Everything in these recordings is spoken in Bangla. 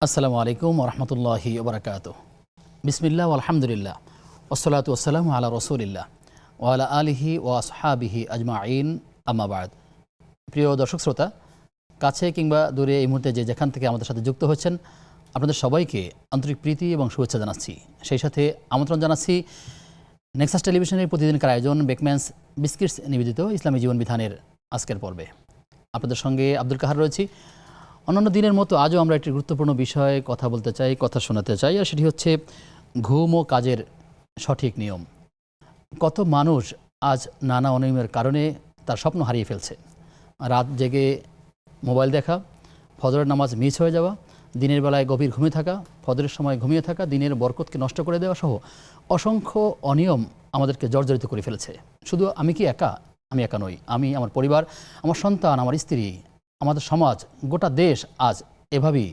আসসালামু আলাইকুম ওরহমতুল্লাহি ওবরাকাতুহু। বিসমিল্লাহ আলহামদুলিল্লাহ ওসসালাতু ওয়াসসালামু আলা রসুলিল্লাহ ওয়া আলা আলিহি ওয়া আসহাবিহি আজমাইন, আম্মা বাদ। প্রিয় দর্শক শ্রোতা, কাছে কিংবা দূরে এই মুহূর্তে যে যেখান থেকে আমাদের সাথে যুক্ত হচ্ছেন, আপনাদের সবাইকে আন্তরিক প্রীতি এবং শুভেচ্ছা জানাচ্ছি। সেই সাথে আমন্ত্রণ জানাচ্ছি নেক্সাস টেলিভিশনের প্রতিদিনকার আয়োজন বেকম্যানস বিস্কিটস নিবেদিত ইসলামী জীবন বিধানের আজকের পর্বে। আপনাদের সঙ্গে আব্দুল কাহার রয়েছি। অন্যান্য দিনের মতো আজও আমরা একটি গুরুত্বপূর্ণ বিষয়ে কথা বলতে চাই, কথা শোনাতে চাই, আর সেটি হচ্ছে ঘুম ও কাজের সঠিক নিয়ম। কত মানুষ আজ নানা অনিয়মের কারণে তার স্বপ্ন হারিয়ে ফেলছে। রাত জেগে মোবাইল দেখা, ফজরের নামাজ মিস হয়ে যাওয়া, দিনের বেলায় গভীর ঘুমিয়ে থাকা, ফজরের সময় ঘুমিয়ে থাকা, দিনের বরকতকে নষ্ট করে দেওয়া সহ অসংখ্য অনিয়ম আমাদেরকে জর্জরিত করে ফেলেছে। শুধু আমি কি একা? আমি একা নই। আমি, আমার পরিবার, আমার সন্তান, আমার স্ত্রী, আমাদের সমাজ, গোটা দেশ আজ এভাবেই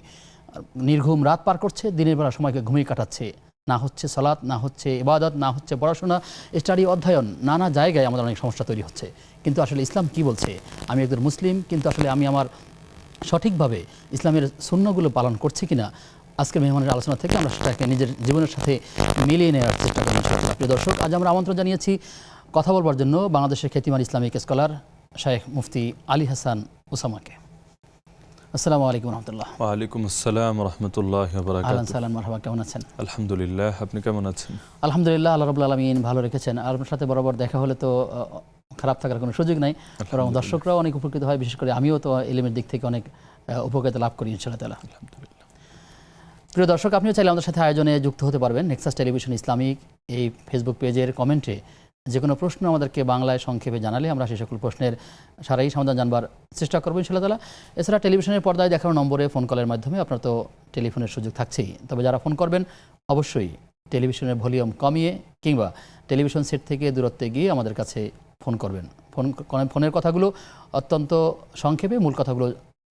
নির্ঘুম রাত পার করছে, দিনের বেলা সময়কে ঘুমিয়ে কাটাচ্ছে। না হচ্ছে সালাত, না হচ্ছে ইবাদত, না হচ্ছে পড়াশোনা, স্টাডি, অধ্যয়ন, নানা জায়গায় আমাদের অনেক সমস্যা তৈরি হচ্ছে। কিন্তু আসলে ইসলাম কি বলছে? আমি একজন মুসলিম, কিন্তু আসলে আমি আমার সঠিকভাবে ইসলামের সুন্নহগুলো পালন করছি কিনা, আজকের মেহমানের আলোচনা থেকে আমরা সেটাকে নিজের জীবনের সাথে মিলিয়ে নেওয়ার চেষ্টা করি। প্রিয় দর্শক, আজ আমরা আমন্ত্রণ জানিয়েছি কথা বলবার জন্য বাংলাদেশের খ্যাতিমান ইসলামিক স্কলার শায়েখ মুফতি আলী হাসান উসামাকে। আসসালামু আলাইকুম রহমতুল্লাহ। ওয়ালাইকুম আসসালাম রহমতুল্লাহি ওয়া বারাকাতুহু। আহলান সালাম, মারহাবা, কেমন আছেন? আলহামদুলিল্লাহ, আপনি কেমন আছেন? আলহামদুলিল্লাহ, আল্লাহ রাব্বুল আলামিন ভালো রেখেছেন। আর আপনার সাথে বরাবর দেখা হলে তো খারাপ থাকার কোনো সুযোগ নাই, বরং দর্শকরাও অনেক উপকৃত হয়। বিশেষ করে আমিও তো ইলমের দিক থেকে অনেক উপকারিতা লাভ করি ইনশাআল্লাহ তাআলা। আলহামদুলিল্লাহ। প্রিয় দর্শক, আপনিও চাইলে আমাদের সাথে আয়োজনে যুক্ত হতে পারবেন। নেক্সাস টেলিভিশন ইসলামিক এই ফেসবুক পেজের কমেন্টে যে কোনো প্রশ্ন আমাদেরকে বাংলায় সংক্ষেপে জানালে আমরা সেই সকল প্রশ্নের সারাই সমাধান জানবার চেষ্টা করবো ইনশাআল্লাহ তাআলা। এছাড়া টেলিভিশনের পর্দায় দেখানো নম্বরে ফোন কলের মাধ্যমে আপনার তো টেলিফোনের সুযোগ থাকছেই। তবে যারা ফোন করবেন অবশ্যই টেলিভিশনের ভলিউম কমিয়ে কিংবা টেলিভিশন সেট থেকে দূরত্বে গিয়ে আমাদের কাছে ফোন করবেন। ফোনের কথাগুলো অত্যন্ত সংক্ষেপে, মূল কথাগুলো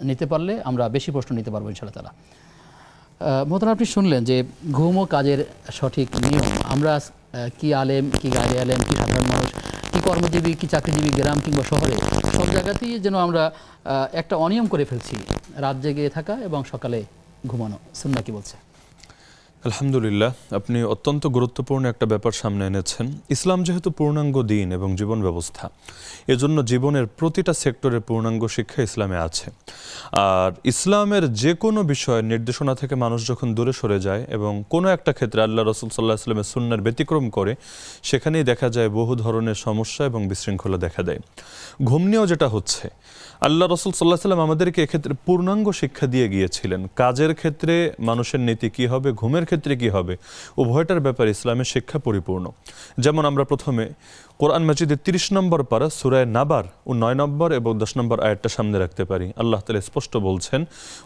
নিতে পারলে আমরা বেশি প্রশ্ন নিতে পারবো ইনশাআল্লাহ তাআলা। মোহতারাম, আপনি শুনলেন যে ঘুম ও কাজের সঠিক নিয়ম। আমরা কি আলেম, কি গায়রে আলেম, কি সাধারণ মানুষ, কি কর্মজীবী, কি চাকরিজীবী, গ্রাম কিংবা শহরে, সব জায়গাতেই যেন আমরা একটা অনিয়ম করে ফেলছি, রাত জেগে থাকা এবং সকালে ঘুমানো। সুন্নাহ কি বলছে? আলহামদুলিল্লাহ, আপনি অত্যন্ত গুরুত্বপূর্ণ একটা ব্যাপার সামনে এনেছেন। ইসলাম যেহেতু পূর্ণাঙ্গ দিন এবং জীবন ব্যবস্থা, এজন্য জীবনের প্রতিটা সেক্টরের পূর্ণাঙ্গ শিক্ষা ইসলামে আছে। আর ইসলামের যে কোনো বিষয়ের নির্দেশনা থেকে মানুষ যখন দূরে সরে যায় এবং কোনো একটা ক্ষেত্রে আল্লাহ রাসূল সাল্লাল্লাহু আলাইহি ওয়াসাল্লামের সুন্নাহর ব্যতিক্রম করে, সেখানেই দেখা যায় বহু ধরনের সমস্যা এবং বিশৃঙ্খলা দেখা দেয়। ঘুম নিয়েও যেটা হচ্ছে, আল্লাহ রাসূল সাল্লাল্লাহু আলাইহি ওয়াসাল্লাম আমাদেরকে এক্ষেত্রে পূর্ণাঙ্গ শিক্ষা দিয়ে গিয়েছিলেন। কাজের ক্ষেত্রে মানুষের নীতি কী হবে, ঘুমের ক্ষেত্রে কী হবে, উভয়টার ব্যাপারে ইসলামের শিক্ষা পরিপূর্ণ। যেমন আমরা প্রথমে কোরআন মাজিদের 30 নম্বর পারা সূরা নাবার ও 9 নম্বর এবং 10 নম্বর আয়াতটা সামনে রাখতে পারি। আল্লাহ তাআলা স্পষ্ট বলছেন,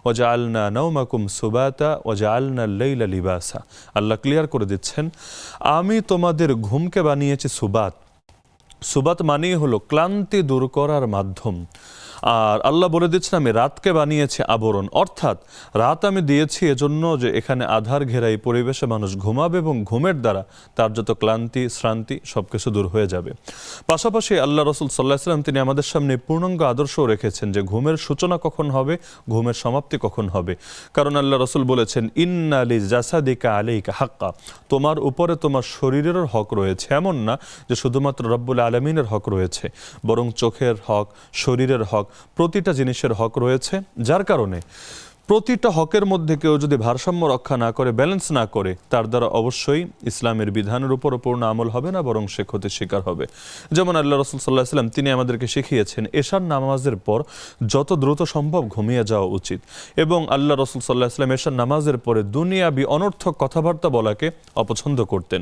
ওয়াজআলনা নাওমাকুম সুবাতা ওয়াজআলনা লাইলা লিবাসা। আল্লাহ ক্লিয়ার করে দিচ্ছেন, আমি তোমাদের ঘুমকে বানিয়েছি সুবাত। সুবাত মানেই হলো ক্লান্তি দূর করার মাধ্যম। আর আল্লাহ বলে দিচ্ছেন, আমি রাতকে বানিয়েছি আবরণ, অর্থাৎ রাত আমি দিয়েছি এজন্য যে এখানে আধার ঘেরাই পরিবেশে মানুষ ঘুমাবে এবং ঘুমের দ্বারা তার যত ক্লান্তি, শ্রান্তি সব কিছু দূর হয়ে যাবে। পাশাপাশি আল্লাহ রাসূল সাল্লাল্লাহু আলাইহি ওয়াসাল্লাম তিনি আমাদের সামনে পূর্ণাঙ্গ আদর্শও রেখেছেন যে ঘুমের সূচনা কখন হবে, ঘুমের সমাপ্তি কখন হবে। কারণ আল্লাহ রাসূল বলেছেন, ইন্না লিজাসাদিকা আলাইকা হাক্কা, তোমার উপরে তোমার শরীরেরও হক রয়েছে। এমন না যে শুধুমাত্র রব্বুল আলামিনের হক রয়েছে, বরং চোখের হক, শরীরের হক, প্রতিটা জিনিসের হক রয়েছে। যার কারণে প্রতিটা হকের মধ্যে কেউ যদি ভারসাম্য রক্ষা না করে, ব্যালেন্স না করে, তার দ্বারা অবশ্যই ইসলামের বিধানের উপর পূর্ণ আমল হবে না, বরং সে ক্ষতির শিকার হবে। যেমন আল্লাহ রাসূল সাল্লাল্লাহু আলাইহি ওয়াসাল্লাম তিনি আমাদেরকে শিখিয়েছেন এশার নামাজের পর যত দ্রুত সম্ভব ঘুমিয়ে যাওয়া উচিত। এবং আল্লাহ রাসূল সাল্লাল্লাহু আলাইহি ওয়াসাল্লাম এশার নামাজের পরে দুনিয়াবি অনর্থক কথাবার্তা বলাকে অপছন্দ করতেন।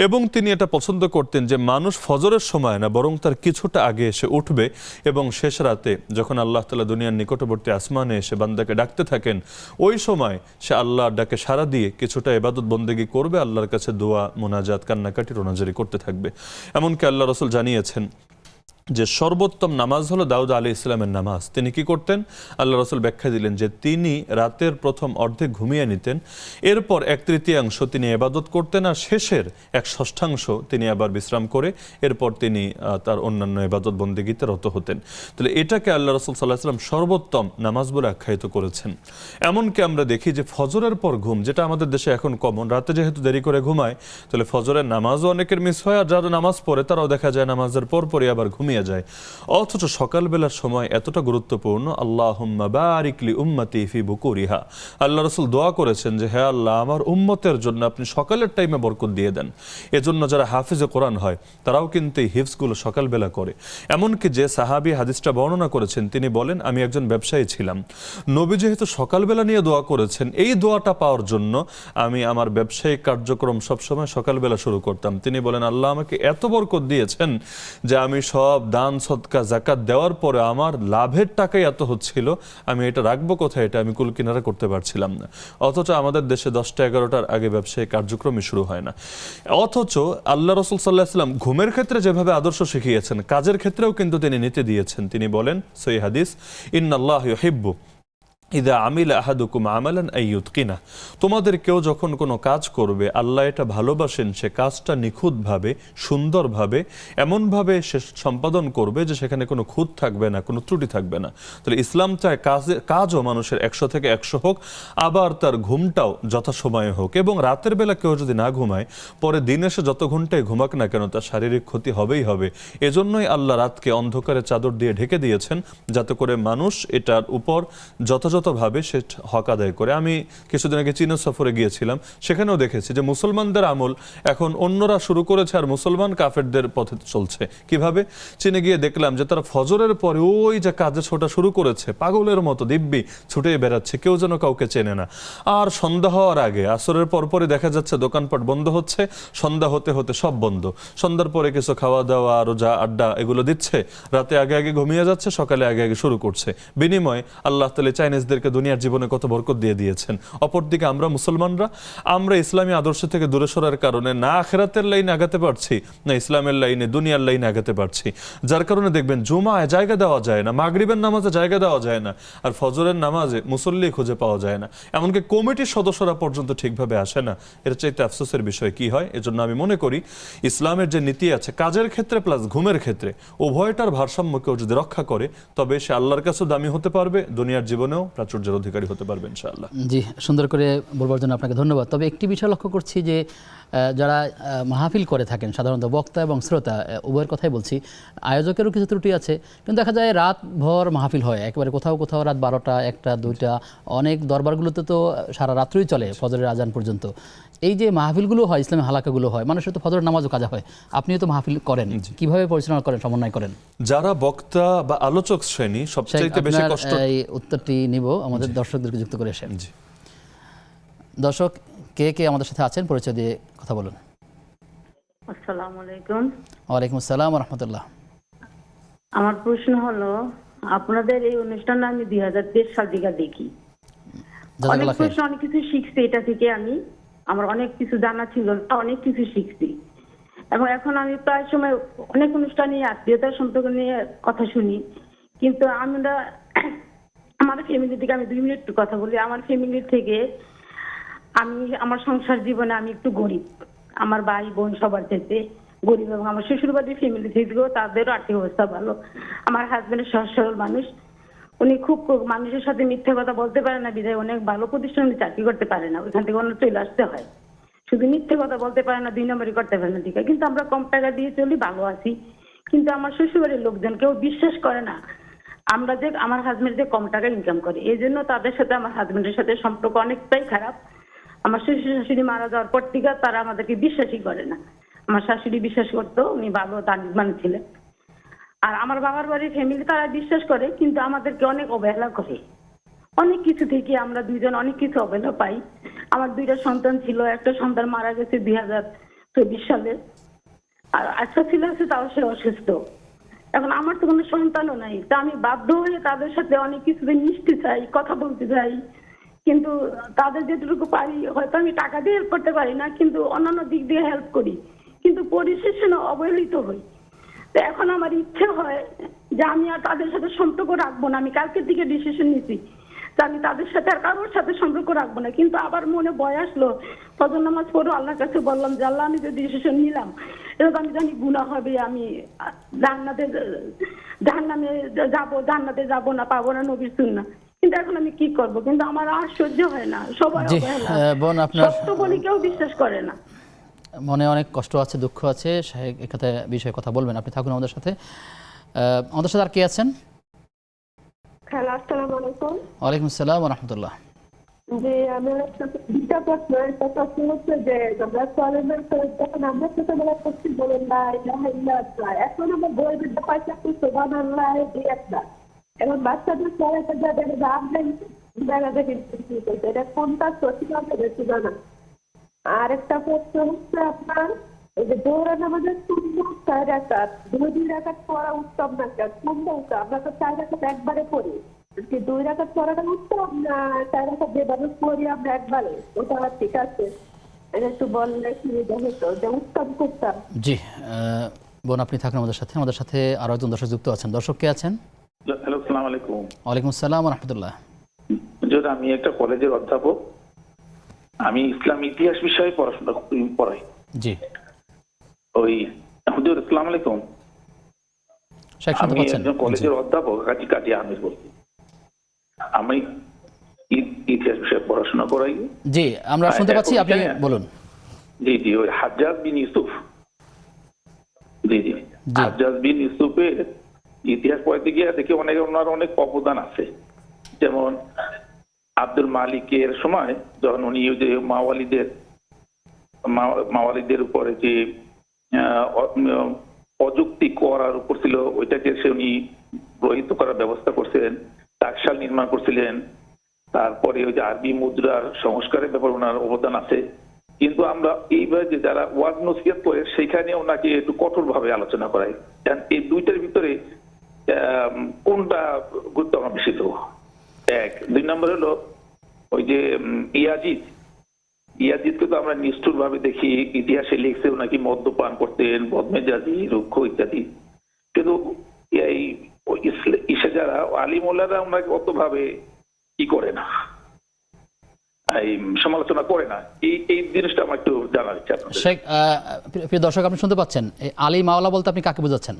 এবং তিনি এটা পছন্দ করতেন যে মানুষ ফজরের সময় না, বরং তার কিছুটা আগে এসে উঠবে এবং শেষ রাতে যখন আল্লাহ তাআলা দুনিয়ার নিকটবর্তী আসমানে এসে বান্দাকে ডাকতে থাকেন, ওই সময় সে আল্লাহর ডাকে সাড়া দিয়ে কিছুটা ইবাদত বন্দেগী করবে, আল্লাহর কাছে দোয়া, মোনাজাত, কান্নাকাটি, রোনাজারি করতে থাকবে। এমনকি আল্লাহ রাসূল জানিয়েছেন যে সর্বোত্তম নামাজ হলো দাউদ আলী ইসলামের নামাজ। তিনি কি করতেন? আল্লাহ রসুল ব্যাখ্যা দিলেন যে তিনি রাতের প্রথম অর্ধেক ঘুমিয়ে নিতেন, এরপর 1/3 তিনি ইবাদত করতেন, আর শেষের 1/6 তিনি আবার বিশ্রাম করে এরপর তিনি তার অন্যান্য ইবাদত বন্দেগীতে রত হতেন। তাহলে এটাকে আল্লাহ রসুল সাল্লাহ সাল্লাম সর্বোত্তম নামাজ বলে আখ্যায়িত করেছেন। এমনকি আমরা দেখি যে ফজরের পর ঘুম, যেটা আমাদের দেশে এখন কমন, রাতে যেহেতু দেরি করে ঘুমায়, তাহলে ফজরের নামাজও অনেকের মিস হয়, আর যারা নামাজ পড়ে তারাও দেখা যায় নামাজের পরপরই আবার ঘুমিয়ে যায়। অথচ সকালবেলার সময় এতটা গুরুত্বপূর্ণ। আল্লাহুম্মা বারিক লি উম্মতি ফি বুকুরিহা, আল্লাহ রাসূল দোয়া করেছেন যে হে আল্লাহ, আমার উম্মতের জন্য আপনি সকালের টাইমে বরকত দিয়ে দেন। এজন্য যারা হাফিজে কোরআন হয় তারাও কিন্তু এই হিফজগুলো সকালবেলা করে। এমনকি যে সাহাবী হাদিসটা বর্ণনা করেছেন তিনি বলেন, আমি একজন ব্যবসায়ী ছিলাম, নবী যেহেতু সকালবেলা নিয়ে দোয়া করেছেন, এই দোয়াটা পাওয়ার জন্য আমি আমার ব্যবসায়িক কার্যক্রম সবসময় সকালবেলা শুরু করতাম। তিনি বলেন, আল্লাহ আমাকে এত বরকত দিয়েছেন যে আমি সব দান সদকা জাকাত দেওয়ার পরে আমার লাভের টাকাই এত হচ্ছিল, আমি এটা রাখবো কোথায়, এটা আমি কুল কিনারা করতে পারছিলাম না। অথচ আমাদের দেশে 10টা-11টার আগে ব্যবসায়িক কার্যক্রমই শুরু হয় না। অথচ আল্লাহ রসুল সাল্লাহ সাল্লাম ঘুমের ক্ষেত্রে যেভাবে আদর্শ শিখিয়েছেন, কাজের ক্ষেত্রেও কিন্তু তিনি নীতি দিয়েছেন। তিনি বলেন সহিহ হাদিস, ইন্নাল্লাহ ইউহিব্বু ইদা আমিলা আহাদুকুম আমালান আইয়ুতকিনা, তোমাদের কেউ যখন কোনো কাজ করবে আল্লাহ এটা ভালোবাসেন সে কাজটা নিখুঁতভাবে, সুন্দরভাবে, এমনভাবে সে সম্পাদন করবে যে সেখানে কোনো খুঁত থাকবে না, কোনো ত্রুটি থাকবে না। তাহলে ইসলাম চায় কাজও মানুষের 100 থেকে 100 হোক, আবার তার ঘুমটাও যথাসময়ে হোক। এবং রাতের বেলা কেউ যদি না ঘুমায়, পরে দিনে সে যত ঘন্টায় ঘুমাক না কেন তার শারীরিক ক্ষতি হবেই হবে। এজন্যই আল্লাহ রাতকে অন্ধকারে চাদর দিয়ে ঢেকে দিয়েছেন, যাতে করে মানুষ এটার উপর যথাযথভাবে সে হক আদায় করে। আমি কিছুদিন আগে চীন সফরে গিয়েছিলাম, সেখানেও দেখেছি যে মুসলমানদের আমল এখন অন্যরা শুরু করেছে আর মুসলমান কাফেরদের পথে চলছে। কিভাবে? চীনে গিয়ে দেখলাম যে তারা ফজরের পরে ওই যে কাজে ছোটা শুরু করেছে, পাগলের মতো দিব্যি ছুটে বেড়াচ্ছে, কেউ যেন কাউকে চেনে না। আর সন্ধ্যা হওয়ার আগে, আসরের পরপরই দেখা যাচ্ছে দোকানপাট বন্ধ হচ্ছে, সন্ধ্যা হতে হতে সব বন্ধ। সন্ধ্যার পরে কিছু খাওয়া দাওয়া, রোজা, আড্ডা এগুলো দিচ্ছে, রাতে আগে আগে ঘুমিয়ে যাচ্ছে, সকালে আগে আগে শুরু করছে। বিনিময় আল্লাহ তাআলা চাইনিজদেরকে দুনিয়ার জীবনে কত বরকত দিয়ে দিয়েছেন। অপরদিকে আমরা মুসলমানরা, আমরা ইসলামী আদর্শ থেকে দূরে সরার কারণে না আখিরাতের লাইনে আগাতে পারছি, না ইসলামের লাইনে, দুনিয়ার লাইনে আগাতে পারছি। যার কারণে দেখবেন জুমায় জায়গা দেওয়া যায় না, মাগরিবের নামাজে জায়গা দেওয়া যায় না, আর ফজরের নামাজে মুসল্লি খুঁজে পাওয়া যায় না। এমনকি কমিটির সদস্যরা পর্যন্ত ঠিকভাবে আসে না। এর চাইতে আফসোসের বিষয় কি হয়? এজন্য আমি মনে করি ইসলামের যে নীতি আছে কাজের ক্ষেত্রে প্লাস ঘুমের ক্ষেত্রে, উভয়টার ভারসাম্য কেউ যদি রক্ষা করে, তবে সে আল্লাহর কাছেও দামি হতে পারবে, দুনিয়ার জীবনেও প্রাচুর্যের অধিকারী হতে পারবে ইনশাআল্লাহ। জি, সুন্দর করে বলবার জন্য আপনাকে ধন্যবাদ। তবে একটি বিষয় লক্ষ্য করছি যে যারা মাহফিল করে থাকেন, সাধারণত বক্তা এবং শ্রোতা উভয়ের কথাই বলছি, আয়োজকেরও কিছু ত্রুটি আছে। কিন্তু দেখা যায় রাত ভর মাহফিল হয়, একেবারে কোথাও কোথাও রাত 12টা, 1টা, 2টা, অনেক দরবারগুলোতে তো সারা রাত্রই চলে, ফজরের আজান পর্যন্ত। এই যে মাহফিলগুলো হয়, ইসলামী হালাকাগুলো হয়, মানুষের তো ফজরের নামাজও কাজা হয়, আপনিও তো মাহফিল করেন, কিভাবে পরিচালনা করেন, সমন্বয় করেন? যারা বক্তা বা আলোচক শ্রেণী সবচেয়ে বেশি কষ্ট, এই উত্তরটি নিব আমাদের দর্শকদেরকে যুক্ত করে এসেন। দর্শক কে কে আমাদের সাথে আছেন পরিচয় দিয়ে কথা বলুন। আসসালামু আলাইকুম। ওয়ালাইকুম আসসালাম ওয়া রাহমাতুল্লাহ। আমার প্রশ্ন হলো, আপনাদের এই অনুষ্ঠানটা আমি 2023 সাল থেকে দেখি। অনেক জাযাকাল্লাহ খাইর। প্রশ্ন, অনেক কিছু শিখছি এটা থেকে। আমার অনেক কিছু জানা ছিল না, অনেক কিছু শিখছি। এবং এখন আমি প্রায় সময় অনেক অনুষ্ঠানে আত্মীয়তার সম্পর্ক নিয়ে কথা শুনি। কিন্তু আমরা আমার ফ্যামিলি থেকে, আমি 2 মিনিট কথা বলি। আমার ফ্যামিলি থেকে আমার সংসার জীবনে আমি একটু গরিব, আমার ভাই বোন সবার থেকে গরিব, এবং আমার শ্বশুরবাড়ির ফ্যামিলি থেকেও তাদেরও আর্থিক অবস্থা ভালো। আমার হাজবেন্ডের সহজ সরল মানুষ, উনি খুব মানুষের সাথে মিথ্যা কথা বলতে পারে না, বিধায় অনেক ভালো প্রতিষ্ঠানে চাকরি করতে পারে না, ওইখান থেকে অন্য চলে আসতে হয়। শুধু মিথ্যে কথা বলতে পারে না, 2 নম্বরই করতে পারে না, ঠিক আছে। কিন্তু আমরা কম টাকা দিয়ে চলি, ভালো আছি। কিন্তু আমার শ্বশুরবাড়ির লোকজন কেউ বিশ্বাস করে না আমার হাজবেন্ড যে কম টাকা ইনকাম করে, এই জন্য তাদের সাথে আমার হাজবেন্ডের সাথে সম্পর্ক অনেকটাই খারাপ। আমার শ্বশুর শাশুড়ি মারা যাওয়ার পর থেকে তারা আমাদেরকে বিশ্বাসই করে না। আমার শাশুড়ি বিশ্বাস করতো, উনি ভালো তালিবান ছিলেন। আর আমার বাবার বাড়ির ফ্যামিলি তারা বিশ্বাস করে, কিন্তু আমাদেরকে অনেক অবহেলা করে। অনেক কিছু থেকে আমরা দুইজন অনেক কিছু অবহেলা পাই। আমার 2টা সন্তান ছিল, একটা সন্তান মারা গেছে 2024 সালে, আর একটা ছিল আছে, তাও সে অসুস্থ। এখন আমার তো কোনো সন্তানও নাই, তা আমি বাধ্য হয়ে তাদের সাথে অনেক কিছুতে মিশতে চাই, কথা বলতে চাই। কিন্তু তাদের যেটুকু পারি, হয়তো আমি টাকা দিয়ে হেল্প করতে পারি না, কিন্তু অন্যান্য দিক দিয়ে হেল্প করি, কিন্তু পরিশেষে অবহেলিত হই। তো এখন আমার ইচ্ছে হয় যে আমি আর তাদের সাথে সম্পর্ক রাখবো না। আমি কালকের দিকে ডিসিশন নিছি যে আমি তাদের সাথে আর কারোর সাথে সম্পর্ক রাখবো না। কিন্তু আবার মনে ভয় আসলো, ফজর নামাজ পড়ো, আল্লাহর কাছে বললাম যে আল্লাহ আমি যে ডিসিশন নিলাম এটা তো আমি জানি গুনাহ হবে, আমি জাহান্নামে যাবো না, পাবো না নবীর সুন্নাহ। কিন্তু এখন আমি কি করব? কিন্তু আমার আর সহ্য হয় না, সবাই জি অবহেলা, বোন, আপনার সত্য বলি কেউ বিশ্বাস করে না। মনে অনেক কষ্ট আছে, দুঃখ আছে, এখানে বিষয়ে কথা বলবেন। আপনি থাকুন আমাদের সাথে। আমাদের সাথে আর কে আছেন? হ্যালো, আসসালামু আলাইকুম। ওয়ালাইকুম আসসালাম ওয়া রাহমাতুল্লাহ। যে আমি দুটা প্রশ্ন। একটা প্রশ্ন হচ্ছে যে আমরা কলেজের যখন আমরা ছোটবেলা করছি বলেন না ইলাহা ইল্লাল্লাহ, এখন আমার বই বিদ্যা পয়সা একটু সুবহানাল্লাহ দিয়ে একটা, এবং বাচ্চাদের পড়াতে যাদের আমরা দেখা দেখি এটা কোনটা সঠিক হবে বেশি জানা। আর একটা প্রশ্ন হচ্ছে আপনার এই যে দৌড়ানো আমাদের সুন্নাত 4 রাকাত, 2 রাকাত পড়া উত্তম না, কোনটা উত্তম? আমরা তো 4 রাকাত একবারে পড়ি, 2 রাকাত পড়াটা উত্তম না 4 রাকাত যেভাবে পড়ি আমরা একবারে, ওটা ঠিক আছে? এটা একটু বললে সুবিধা হতো যে উত্তম করতাম। জি বোন, আপনি থাকুন আমাদের সাথে। আমাদের সাথে আরো একজন দর্শক যুক্ত আছেন। দর্শক কে আছেন? হ্যালো, আসসালামু আলাইকুম। ওয়ালাইকুম আসসালাম ওয়া রাহমাতুল্লাহ। আমি একটা কলেজের অধ্যাপক, আমি ইসলাম ইতিহাস বিষয়ে পড়াশোনা পড়াই। জি ওই হুজুর, আসসালামু আলাইকুম। আমি একজন কলেজের অধ্যাপক, কাজী আমির বলছি। আমি ইতিহাস বিষয়ে পড়াশোনা করাই। জি আমরা শুনতে পাচ্ছি, আপনি বলুন। জি জি, ওই হাজ্জাজ বিন ইউসুফ, জি জি, হাজ্জাজ বিন ইউসুফের ইতিহাস পড়তে গিয়ে দেখি ওনার অনেক অবদান আছে। যেমন আব্দুল মালিকের সময় যখন উনি যে মাওয়ালিদের উপরে যে অযৌক্তিক করার উপর ছিল, ওইটাকে সে উনি রহিত করার ব্যবস্থা করছিলেন, টাকশাল নির্মাণ করছিলেন। তারপরে ওই যে আরবি মুদ্রার সংস্কারের ব্যাপারে ওনার অবদান আছে। কিন্তু আমরা এইভাবে যে যারা ওয়াজ নসিহত করে সেখানে ওনাকে একটু কঠোর ভাবে আলোচনা করাই। এই দুইটার ভিতরে কোনটা গুরুত্ব আমার বেশি দেবো? 1 2 নম্বর হলো ওই যে ইয়াজিদকে তো আমরা নিষ্ঠুর ভাবে দেখি, ইতিহাসে লিখছে নাকি মদ্যপান করতেন, বদমেজাজি, রুক্ষ ইত্যাদি। কিন্তু এই ইসে যারা আলিমোল্লারা ওনাকে অত ভাবে কি করে না, এই সমালোচনা করে না। এই জিনিসটা আমার একটু জানার ইচ্ছা। প্রিয় দর্শক, আপনি শুনতে পাচ্ছেন, এই আলী মাওলা বলতে আপনি কাকে বোঝাচ্ছেন?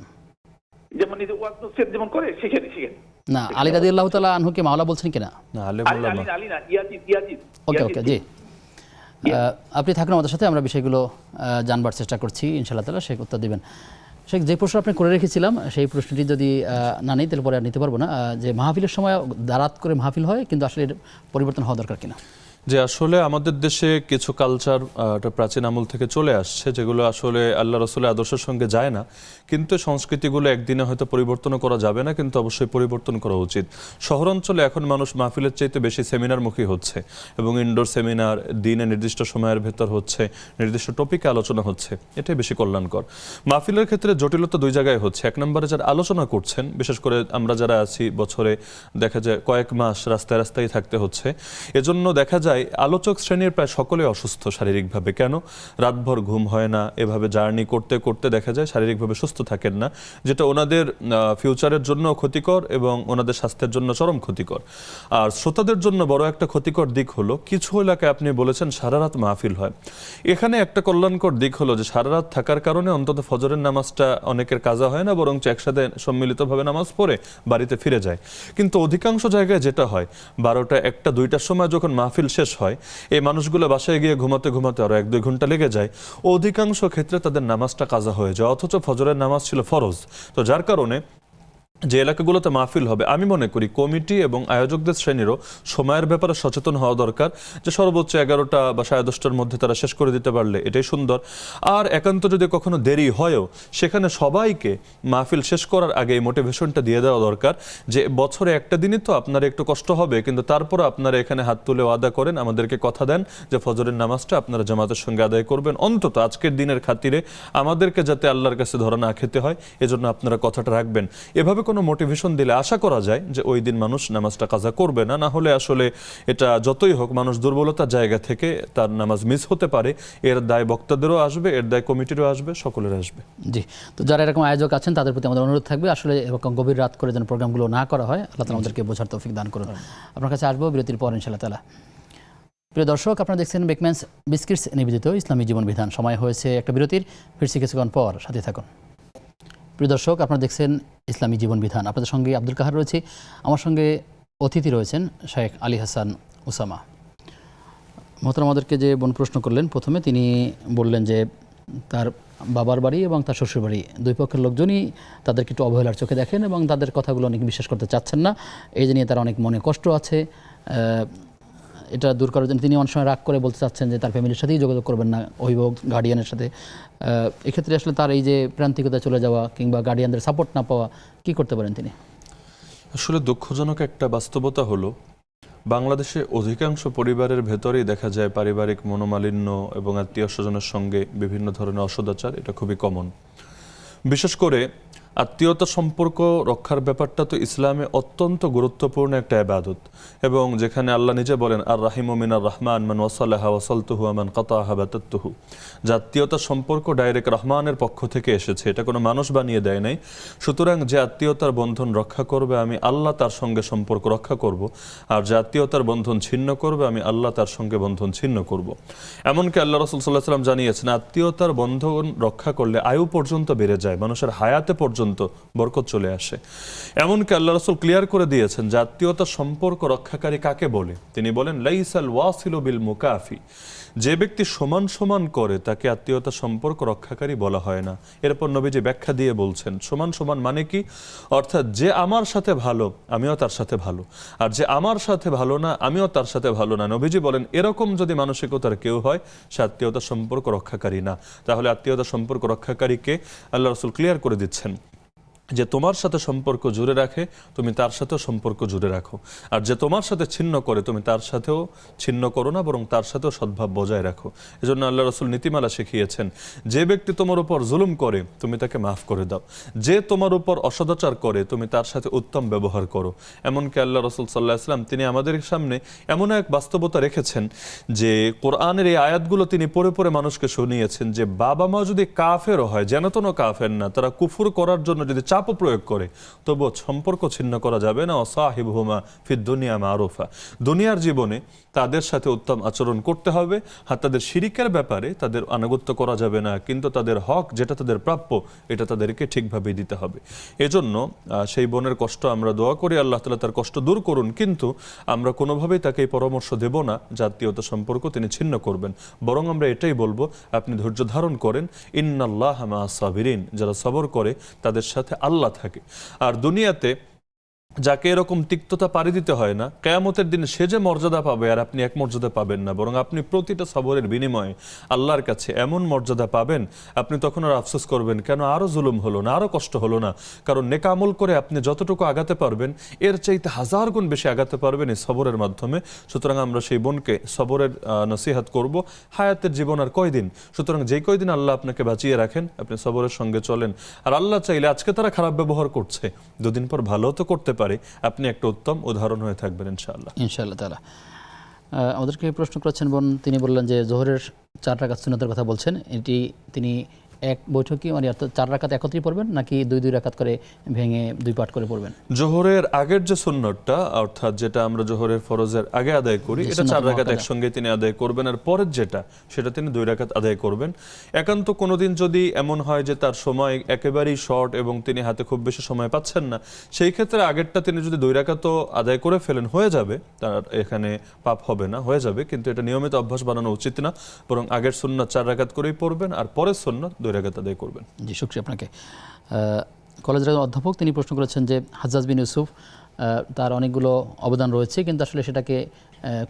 যেমন এই যে ওয়াজ নসিহত যেমন করে সেখানে না, আলী রাদিয়াল্লাহু তাআলা আনহুকে মাওলা বলছেন কিনা? না, আলী না, ইয়াজিদ। ওকে জি, আপনি থাকুন আমাদের সাথে, আমরা বিষয়গুলো জানবার চেষ্টা করছি, ইনশাআল্লাহ তাআলা শেখ উত্তর দিবেন। শেখ, যে প্রশ্ন আপনি করে রেখেছিলাম সেই প্রশ্নটি যদি না নেই তাহলে পরে আর নিতে পারবো না, যে মাহফিলের সময় দাঁড়াত করে মাহফিল হয়, কিন্তু আসলে এর পরিবর্তন হওয়া দরকার কিনা? যে আসলে আমাদের দেশে কিছু কালচার প্রাচীন আমল থেকে চলে আসছে, যেগুলো আসলে আল্লাহ রসুলের আদর্শের সঙ্গে যায় না, কিন্তু সংস্কৃতিগুলো একদিনে হয়তো পরিবর্তনও করা যাবে না, কিন্তু অবশ্যই পরিবর্তন করা উচিত। শহরাঞ্চলে এখন মানুষ মাহফিলের চাইতে বেশি সেমিনারমুখী হচ্ছে, এবং ইনডোর সেমিনার দিনে নির্দিষ্ট সময়ের ভেতর হচ্ছে, নির্দিষ্ট টপিকে আলোচনা হচ্ছে, এটাই বেশি কল্যাণকর। মাহফিলের ক্ষেত্রে জটিলতা 2 জায়গায় হচ্ছে। 1 নম্বরে যারা আলোচনা করছেন, বিশেষ করে আমরা যারা আছি, বছরে দেখা যায় কয়েক মাস রাস্তায় রাস্তায় থাকতে হচ্ছে, এজন্য দেখা যায় আলোচক শ্রেণীর প্রায় সকলে অসুস্থ শারীরিকভাবে। কেন? রাতভর ঘুম হয় না, এভাবে জার্নি করতে করতে দেখা যায় শারীরিকভাবে সুস্থ থাকেন না, যেটা ওনাদের ফিউচারের জন্য ক্ষতিকর এবং ওনাদের স্বাস্থ্যের জন্য চরম ক্ষতিকর। আর শ্রোতাদের জন্য বড় একটা ক্ষতিকর দিক হলো, কিছু এলাকায় আপনি বলেছেন সারা রাত মাহফিল হয়। এখানে একটা কল্যাণকর দিক হলো যে সারা রাত থাকার কারণে অন্তত ফজরের নামাজটা অনেকের কাজা হয় না, বরং একসাথে সম্মিলিতভাবে নামাজ পড়ে বাড়িতে ফিরে যায়। কিন্তু অধিকাংশ জায়গায় যেটা হয়, 12টা 1টা 2টার সময় যখন মাহফিল শেষ হয়, এই মানুষগুলো বাসায় গিয়ে ঘুমাতে ঘুমাতে আরো 1-2 ঘন্টা লেগে যায়। অধিকাংশ ক্ষেত্রে তাদের নামাজটা কাজা হয়ে যায়, অথচ ফজরের নামাজ ছিল ফরজ। তো যার কারণে যে এলাকাগুলোতে মাহফিল হবে, আমি মনে করি কমিটি এবং আয়োজকদের শ্রেণীরও সময়ের ব্যাপারে সচেতন হওয়া দরকার, যে সর্বোচ্চ 11টা বা 10:30টার মধ্যে তারা শেষ করে দিতে পারলে এটাই সুন্দর। আর একান্ত যদি কখনো দেরি হয়ও, সেখানে সবাইকে মাহফিল শেষ করার আগে এই মোটিভেশনটা দিয়ে দেওয়া দরকার যে বছরে একটা দিনই তো আপনার একটু কষ্ট হবে, কিন্তু তারপর আপনারা এখানে হাত তুলে ওয়াদা করেন, আমাদেরকে কথা দেন যে ফজরের নামাজটা আপনারা জামাতের সঙ্গে আদায় করবেন, অন্তত আজকের দিনের খাতিরে আমাদেরকে যাতে আল্লাহর কাছে ধরা না খেতে হয়, এজন্য আপনারা কথাটা রাখবেন। এভাবে কোনো মোটিভেশন দিলে আশা করা যায় যে ওই দিন মানুষ নামাজটা কাজা করবে না। না হলে আসলে এটা যতই হোক মানুষ দুর্বলতার জায়গা থেকে তার নামাজ মিস হতে পারে। এর দায় বক্তাদেরও আসবে, এর দায় কমিটিরও আসবে, সকলের আসবে। জি, তো যারা এরকম আয়োজক আছেন তাদের প্রতি আমাদের অনুরোধ থাকবে আসলে এরকম গভীর রাত করে যেন প্রোগ্রামগুলো না করা হয়। আল্লাহ তাআলা আমাদেরকে বোঝার তৌফিক দান করুন। আপনার কাছে আসবো বিরতির পর ইনশাআল্লাহ তাআলা। প্রিয় দর্শক, আপনারা দেখছেন বেকম্যানস বিস্কিটস নিবেদিত ইসলামী জীবন বিধান। সময় হয়েছে একটা বিরতির, ফিরছি কিছুক্ষণ পর, সাথে থাকুন। প্রিয় দর্শক, আপনারা দেখছেন ইসলামী জীবন বিধান। আপনাদের সঙ্গে আব্দুল কাহার রয়েছে, আমার সঙ্গে অতিথি রয়েছেন শেখ আলী হাসান উসামা। মোহতারাম আমাদেরকে যে বোন প্রশ্ন করলেন, প্রথমে তিনি বললেন যে তার বাবার বাড়ি এবং তার শ্বশুর বাড়ি দুই পক্ষের লোকজনই তাদেরকে একটু অবহেলার চোখে দেখেন এবং তাদের কথাগুলো অনেক বিশ্বাস করতে চাচ্ছেন না। এই যে নিয়ে তার অনেক মনে কষ্ট আছে। এটা দূর করার জন্য তিনি অনেক সময় রাগ করে বলতে চাচ্ছেন যে তার ফ্যামিলির সাথেই যোগাযোগ করবেন না, অভিভাবক গার্ডিয়ানের সাথে। এক্ষেত্রে আসলে তার এই যে প্রান্তিকতা চলে যাওয়া কিংবা গার্ডিয়ানদের সাপোর্ট না পাওয়া, কি করতে পারেন তিনি? আসলে দুঃখজনক একটা বাস্তবতা হলো, বাংলাদেশে অধিকাংশ পরিবারের ভেতরেই দেখা যায় পারিবারিক মনোমালিন্য এবং আত্মীয় স্বজনের সঙ্গে বিভিন্ন ধরনের অসদাচার। এটা খুবই কমন। বিশেষ করে আত্মীয়তা সম্পর্ক রক্ষার ব্যাপারটা তো ইসলামে অত্যন্ত গুরুত্বপূর্ণ একটা ইবাদত, এবং যেখানে আল্লাহ নিজে বলেন আর রাহিমু মিনার রহমান মান ওয়াসালাহা ওয়াসালতুহু ওয়া মান কাতাহা বাতাতুহু, যে আত্মীয়তার সম্পর্ক ডাইরেক্ট রহমানের পক্ষ থেকে এসেছে, এটা কোনো মানুষ বানিয়ে দেয় নাই। সুতরাং যে আত্মীয়তার বন্ধন রক্ষা করবে আমি আল্লাহ তার সঙ্গে সম্পর্ক রক্ষা করব, আর যে আত্মীয়তার বন্ধন ছিন্ন করবে আমি আল্লাহ তার সঙ্গে বন্ধন ছিন্ন করব। এমনকি আল্লাহ রাসূল সাল্লাল্লাহু আলাইহি ওয়াসাল্লাম জানিয়েছেন আত্মীয়তার বন্ধন রক্ষা করলে আয়ু পর্যন্ত বেড়ে যায়, মানুষের হায়াতে পর্যন্ত বরকত চলে আসে। এমনকি আল্লাহ রাসূল ক্লিয়ার করে দিয়েছেন যে আত্মীয়তার সম্পর্ক রক্ষাকারী কাকে বলে। তিনি বলেন লাইসাল ওয়াসিলু বিল মুকাফি, যে ব্যক্তি সমান সমান করে তাকে আত্মীয়তা সম্পর্ক রক্ষাকারী বলা হয় না। এরপর নবীজি ব্যাখ্যা দিয়ে বলছেন সমান সমান মানে কি, অর্থাৎ যে আমার সাথে ভালো আমিও তার সাথে ভালো, আর যে আমার সাথে ভালো না আমিও তার সাথে ভালো না। নবীজি বলেন এরকম যদি মানসিকতার কেউ হয় সে আত্মীয়তা সম্পর্ক রক্ষাকারী না। তাহলে আত্মীয়তা সম্পর্ক রক্ষাকারীকে আল্লাহ রাসূল ক্লিয়ার করে দিচ্ছেন যে তোমার সাথে সম্পর্ক জুড়ে রাখে তুমি তার সাথেও সম্পর্ক জুড়ে রাখো, আর যে তোমার সাথে ছিন্ন করে তুমি তার সাথেও ছিন্ন করো না, বরং তার সাথেও সদ্ভাব বজায় রাখো। এজন্য আল্লাহ রাসূল নীতিমালা শিখিয়েছেন যে ব্যক্তি তোমার উপর জুলুম করে তুমি তাকে মাফ করে দাও, যে তোমার উপর অসদাচার করে তুমি তার সাথে উত্তম ব্যবহার করো। এমনকি আল্লাহ রাসূল সাল্লাল্লাহু আলাইহি ওয়াসাল্লাম তিনি আমাদের সামনে এমন এক বাস্তবতা রেখেছেন যে কোরআনের এই আয়াতগুলো তিনি পড়ে পড়ে মানুষকে শুনিয়েছেন যে বাবা মা যদি কাফেরও হয়, যেন তেন কাফের না, তারা কুফর করার জন্য যদি চাপ প্রয়োগ করে তবুও সম্পর্ক ছিন্ন করা যাবে না। ওয়াসাহিবহুমা ফিদ দুনিয়া মারুফা, দুনিয়ার জীবনে তাদের সাথে উত্তম আচরণ করতে হবে। আর তাদের শিরিকের ব্যাপারে তাদের আনুগত্য করা যাবে না, কিন্তু তাদের হক যেটা তাদের প্রাপ্য এটা তাদেরকে ঠিকভাবে দিতে হবে। এজন্য সেই বোনের কষ্ট আমরা দোয়া করি আল্লাহ তাআলা তার কষ্ট দূর করুন, কিন্তু আমরা কোনোভাবেই তাকে এই পরামর্শ দেব না জাতীয়তা সম্পর্ক তিনি ছিন্ন করবেন। বরং আমরা এটাই বলবো আপনি ধৈর্য ধারণ করেন, ইন্নাল্লাহা মা'আস সাবিরিন, যারা সবর করে তাদের সাথে আল্লাহ থাকে। আর দুনিয়াতে যাকে এরকম তিক্ততা পাড়ি দিতে হয় না, কিয়ামতের দিনে সে যে মর্যাদা পাবে আর আপনি এক মর্যাদা পাবেন না, বরং আপনি প্রতিটা সবরের বিনিময়ে আল্লাহর কাছে এমন মর্যাদা পাবেন আপনি তখন আর আফসোস করবেন কেন আরো জুলুম হলো না, আরো কষ্ট হলো না। কারণ নেক আমল করে আপনি যতটুকু আগাতে পারবেন এর চাইতে হাজার গুণ বেশি আগাতে পারবেন এই সবরের মাধ্যমে। সুতরাং আমরা সেই বোনকে সবরের নসিহত করব। হায়াতের জীবন আর কয়দিন, সুতরাং যেই কয়দিন আল্লাহ আপনাকে বাঁচিয়ে রাখেন আপনি সবরের সঙ্গে চলেন। আর আল্লাহ চাইলে আজকে তারা খারাপ ব্যবহার করছে, দুদিন পর ভালো তো করতে পারে, আপনি একটা উত্তম উদাহরণ হয়ে থাকবেন ইনশাআল্লাহ। ইনশাআল্লাহ তাআলা। আমাদেরকে প্রশ্ন করেছেন বোন, তিনি বললেন যে জোহরের 4 রাকাত সুন্নতের কথা বলছেন, এটি তিনি এক বৈঠকে মানে অর্থাৎ 4 রাকাত একত্রেই পড়বেন নাকি 2 রাকাত করে ভেঙে 2 পাঠ করে পড়বেন? জোহরের আগের যে সুন্নতটা অর্থাৎ যেটা আমরা জোহরের ফরজের আগে আদায় করি এটা 4 রাকাত একসঙ্গে তিনি আদায় করবেন, আর পরের যেটা সেটা তিনি 2 রাকাত আদায় করবেন। একান্ত কোনোদিন যদি এমন হয় যে তার সময় একেবারেই শর্ট এবং তিনি হাতে খুব বেশি সময় পাচ্ছেন না, সেই ক্ষেত্রে আগেরটা তিনি যদি 2 রাকাতও আদায় করে ফেলেন হয়ে যাবে, তার এখানে পাপ হবে না, হয়ে যাবে। কিন্তু এটা নিয়মিত অভ্যাস বানানো উচিত না, বরং আগের সুন্নাত 4 রাকাত করেই পড়বেন আর পরের সুন্নাত 2 রাকাত আদায় করবেন। জি, শুকরিয়া আপনাকে। কলেজের অধ্যাপক তিনি প্রশ্ন করেছেন যে হাজ্জাজ বিন ইউসুফ তার অনেকগুলো অবদান রয়েছে, কিন্তু আসলে সেটাকে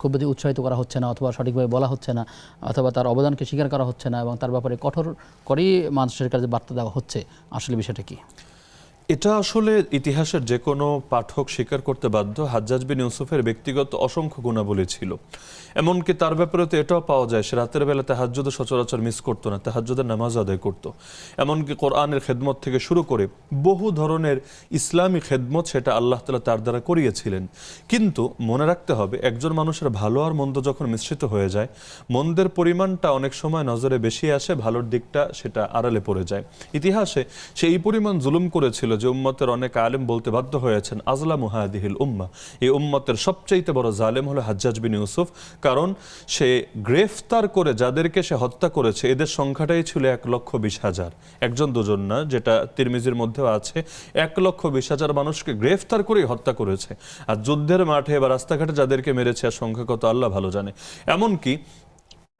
খুব বেশি উৎসাহিত করা হচ্ছে না, অথবা সঠিকভাবে বলা হচ্ছে না, অথবা তার অবদানকে স্বীকার করা হচ্ছে না এবং তার ব্যাপারে কঠোর করেই মানুষের কাছে বার্তা দেওয়া হচ্ছে। আসলে বিষয়টা কি? এটা আসলে ইতিহাসের যে কোনো পাঠক স্বীকার করতে বাধ্য, হাজ্জাজ বিন ইউসুফের ব্যক্তিগত অসংখ্য গুণাবলী ছিল। এমনকি তার ব্যাপারে তো এটাও পাওয়া যায় সে রাতের বেলা তাহাজ্জুদ সচরাচর মিস করতো না, তাহাজ্জুদের নামাজ আদায় করতো। এমনকি কোরআনের খেদমত থেকে শুরু করে বহু ধরনের ইসলামী খেদমত সেটা আল্লাহ তাআলা তার দ্বারা করিয়েছিলেন। কিন্তু মনে রাখতে হবে, একজন মানুষের ভালো আর মন্দ যখন মিশ্রিত হয়ে যায়, মন্দের পরিমাণটা অনেক সময় নজরে বেশি আসে, ভালোর দিকটা সেটা আড়ালে পড়ে যায়। ইতিহাসে সে এই পরিমাণ জুলুম করেছিল যে উম্মতের অনেক আলেম বলতে বাধ্য হয়েছেন আজলামু হাদিহিল উম্মাহ, এই উম্মতের সবচাইতে বড় জালেম হলো হাজ্জাজ বিন ইউসুফ। কারণ সে গ্রেফতার করে যাদেরকে সে হত্যা করেছে এদের সংখ্যাটাই ছিল 1,20,000, একজন দুজন না, যেটা তিরমিজির মধ্যেও আছে। 1,20,000 মানুষকে গ্রেফতার করে হত্যা করেছে। আর যুদ্ধের মাঠে বা রাস্তাঘাটে যাদেরকে মেরেছে আর সংখ্যা কত আল্লাহ ভালো জানে। এমনকি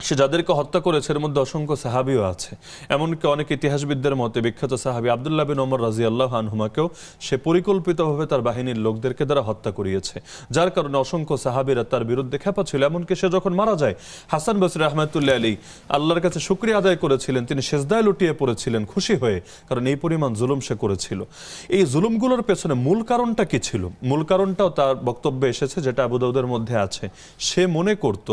সে যাদেরকে হত্যা করেছে এর মধ্যে অসংখ্য সাহাবিও আছে। এমনকি অনেক ইতিহাসবিদদের মতে বিখ্যাত সাহাবী আব্দুল্লাহ বিন ওমর রাদিয়াল্লাহু আনহুমাকেও সে পরিকল্পিতভাবে তার বাহিনীর লোকদেরকে দ্বারা হত্যা করিয়েছে, যার কারণে অসংখ্য সাহাবীরা তার বিরুদ্ধে খেপা ছিল। এমনকি সে যখন মারা যায়, হাসান বসরি রাহমাতুল্লাহ আলাইহি আল্লাহর কাছে শুকরিয়া আদায় করেছিলেন, তিনি সেজদায় লুটিয়ে পড়েছিলেন খুশি হয়ে, কারণ এই পরিমাণ জুলুম সে করেছিল। এই জুলুমগুলোর পেছনে মূল কারণটা কি ছিল? মূল কারণটাও তার বক্তব্যে এসেছে, যেটা আবু দাউদের মধ্যে আছে। সে মনে করত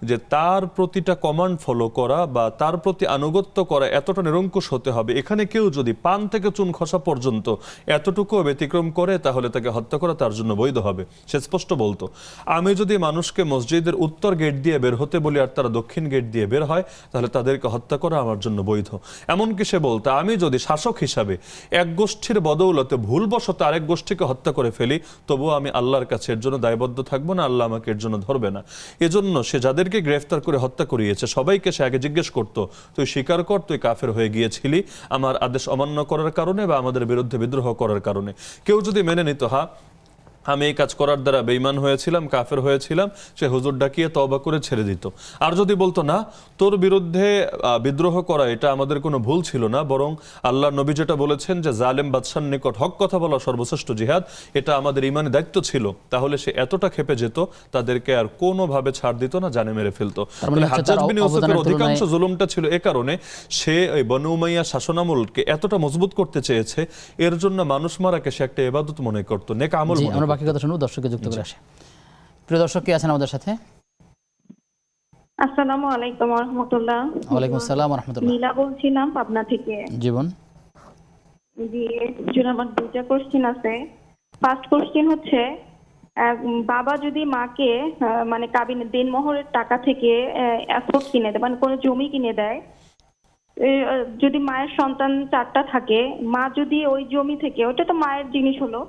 যে তার প্রতিটা কমান্ড ফলো করা বা তার প্রতি আনুগত্য করা এতটা নিরঙ্কুশ হতে হবে, এখানে কেউ যদি পান থেকে চুন খসা পর্যন্ত এতটুকু ব্যতিক্রম করে তাহলে তাকে হত্যা করা তার জন্য বৈধ হবে। সে স্পষ্ট বলতো, আমি যদি মানুষকে মসজিদের উত্তর গেট দিয়ে বের হতে বলি আর তারা দক্ষিণ গেট দিয়ে বের হয়, তাহলে তাদেরকে হত্যা করা আমার জন্য বৈধ। এমনকি সে বলতো, আমি যদি শাসক হিসাবে এক গোষ্ঠীর বদৌলতে ভুলবশত আরেক গোষ্ঠীকে হত্যা করে ফেলি, তবুও আমি আল্লাহর কাছে এর জন্য দায়বদ্ধ থাকবো না, আল্লাহ আমাকে এর জন্য ধরবে না। এজন্য সে যাদেরকে গ্রেফতার করে হত্যা করিয়েছে সবাইকে সে আগে জিজ্ঞেস করতো, তুই স্বীকার কর তুই কাফের হয়ে গিয়েছিলি আমার আদেশ অমান্য করার কারণে বা আমাদের বিরুদ্ধে বিদ্রোহ করার কারণে। কেউ যদি মেনে নিত, হ্যাঁ আমি এই কাজ করার দ্বারা বেঈমান হয়েছিলাম, কাফের হয়েছিলাম, সে হুজুর ডাকিয়ে তওবা করে ছেড়ে দিত। আর যদি বলতো না, তোর বিরুদ্ধে বিদ্রোহ করা এটা আমাদের কোনো ভুল ছিল না, বরং আল্লাহর নবী যেটা বলেছেন যে জালেম বাদশার নিকট হক কথা বলা সর্বশ্রেষ্ঠ জিহাদ, এটা আমাদের ইমানি দায়িত্ব ছিল, তাহলে সে এতটা ক্ষেপে যেত তাদেরকে আর কোনোভাবে ছাড় দিত না, জানে মেরে ফেলতো। হাজ্জাজ বিন ইউসুফের অধিকাংশ জুলুমটা ছিল এ কারণে, সে ওই বনু উমাইয়া শাসনামলকে এতটা মজবুত করতে চেয়েছে, এর জন্য মানুষ মারাকে সে একটা ইবাদত মনে করতো, নেক আমল মনে করতো। বাকি কথা শুনবো, দর্শককে যুক্ত করে আসে। প্রিয় দর্শক কে আছেন আমাদের সাথে? আসসালামু আলাইকুম ওয়া রাহমাতুল্লাহ। ওয়ালাইকুম আসসালাম ওয়া রাহমাতুল্লাহ। নীলা বলছিলাম পাবনা থেকে। জীবন জি, আমার দুইটা কোশ্চেন আছে। ফার্স্ট কোশ্চেন হচ্ছে, বাবা যদি মাকে মানে কাবিনের দেনমোহরের টাকা থেকে অ্যাসেট কিনে দেয়, মানে কোনো জমি কিনে দেয়, যদি মায়ের সন্তান 4টা থাকে, মা যদি ওই জমি থেকে, ওটা তো মায়ের জিনিস হলো,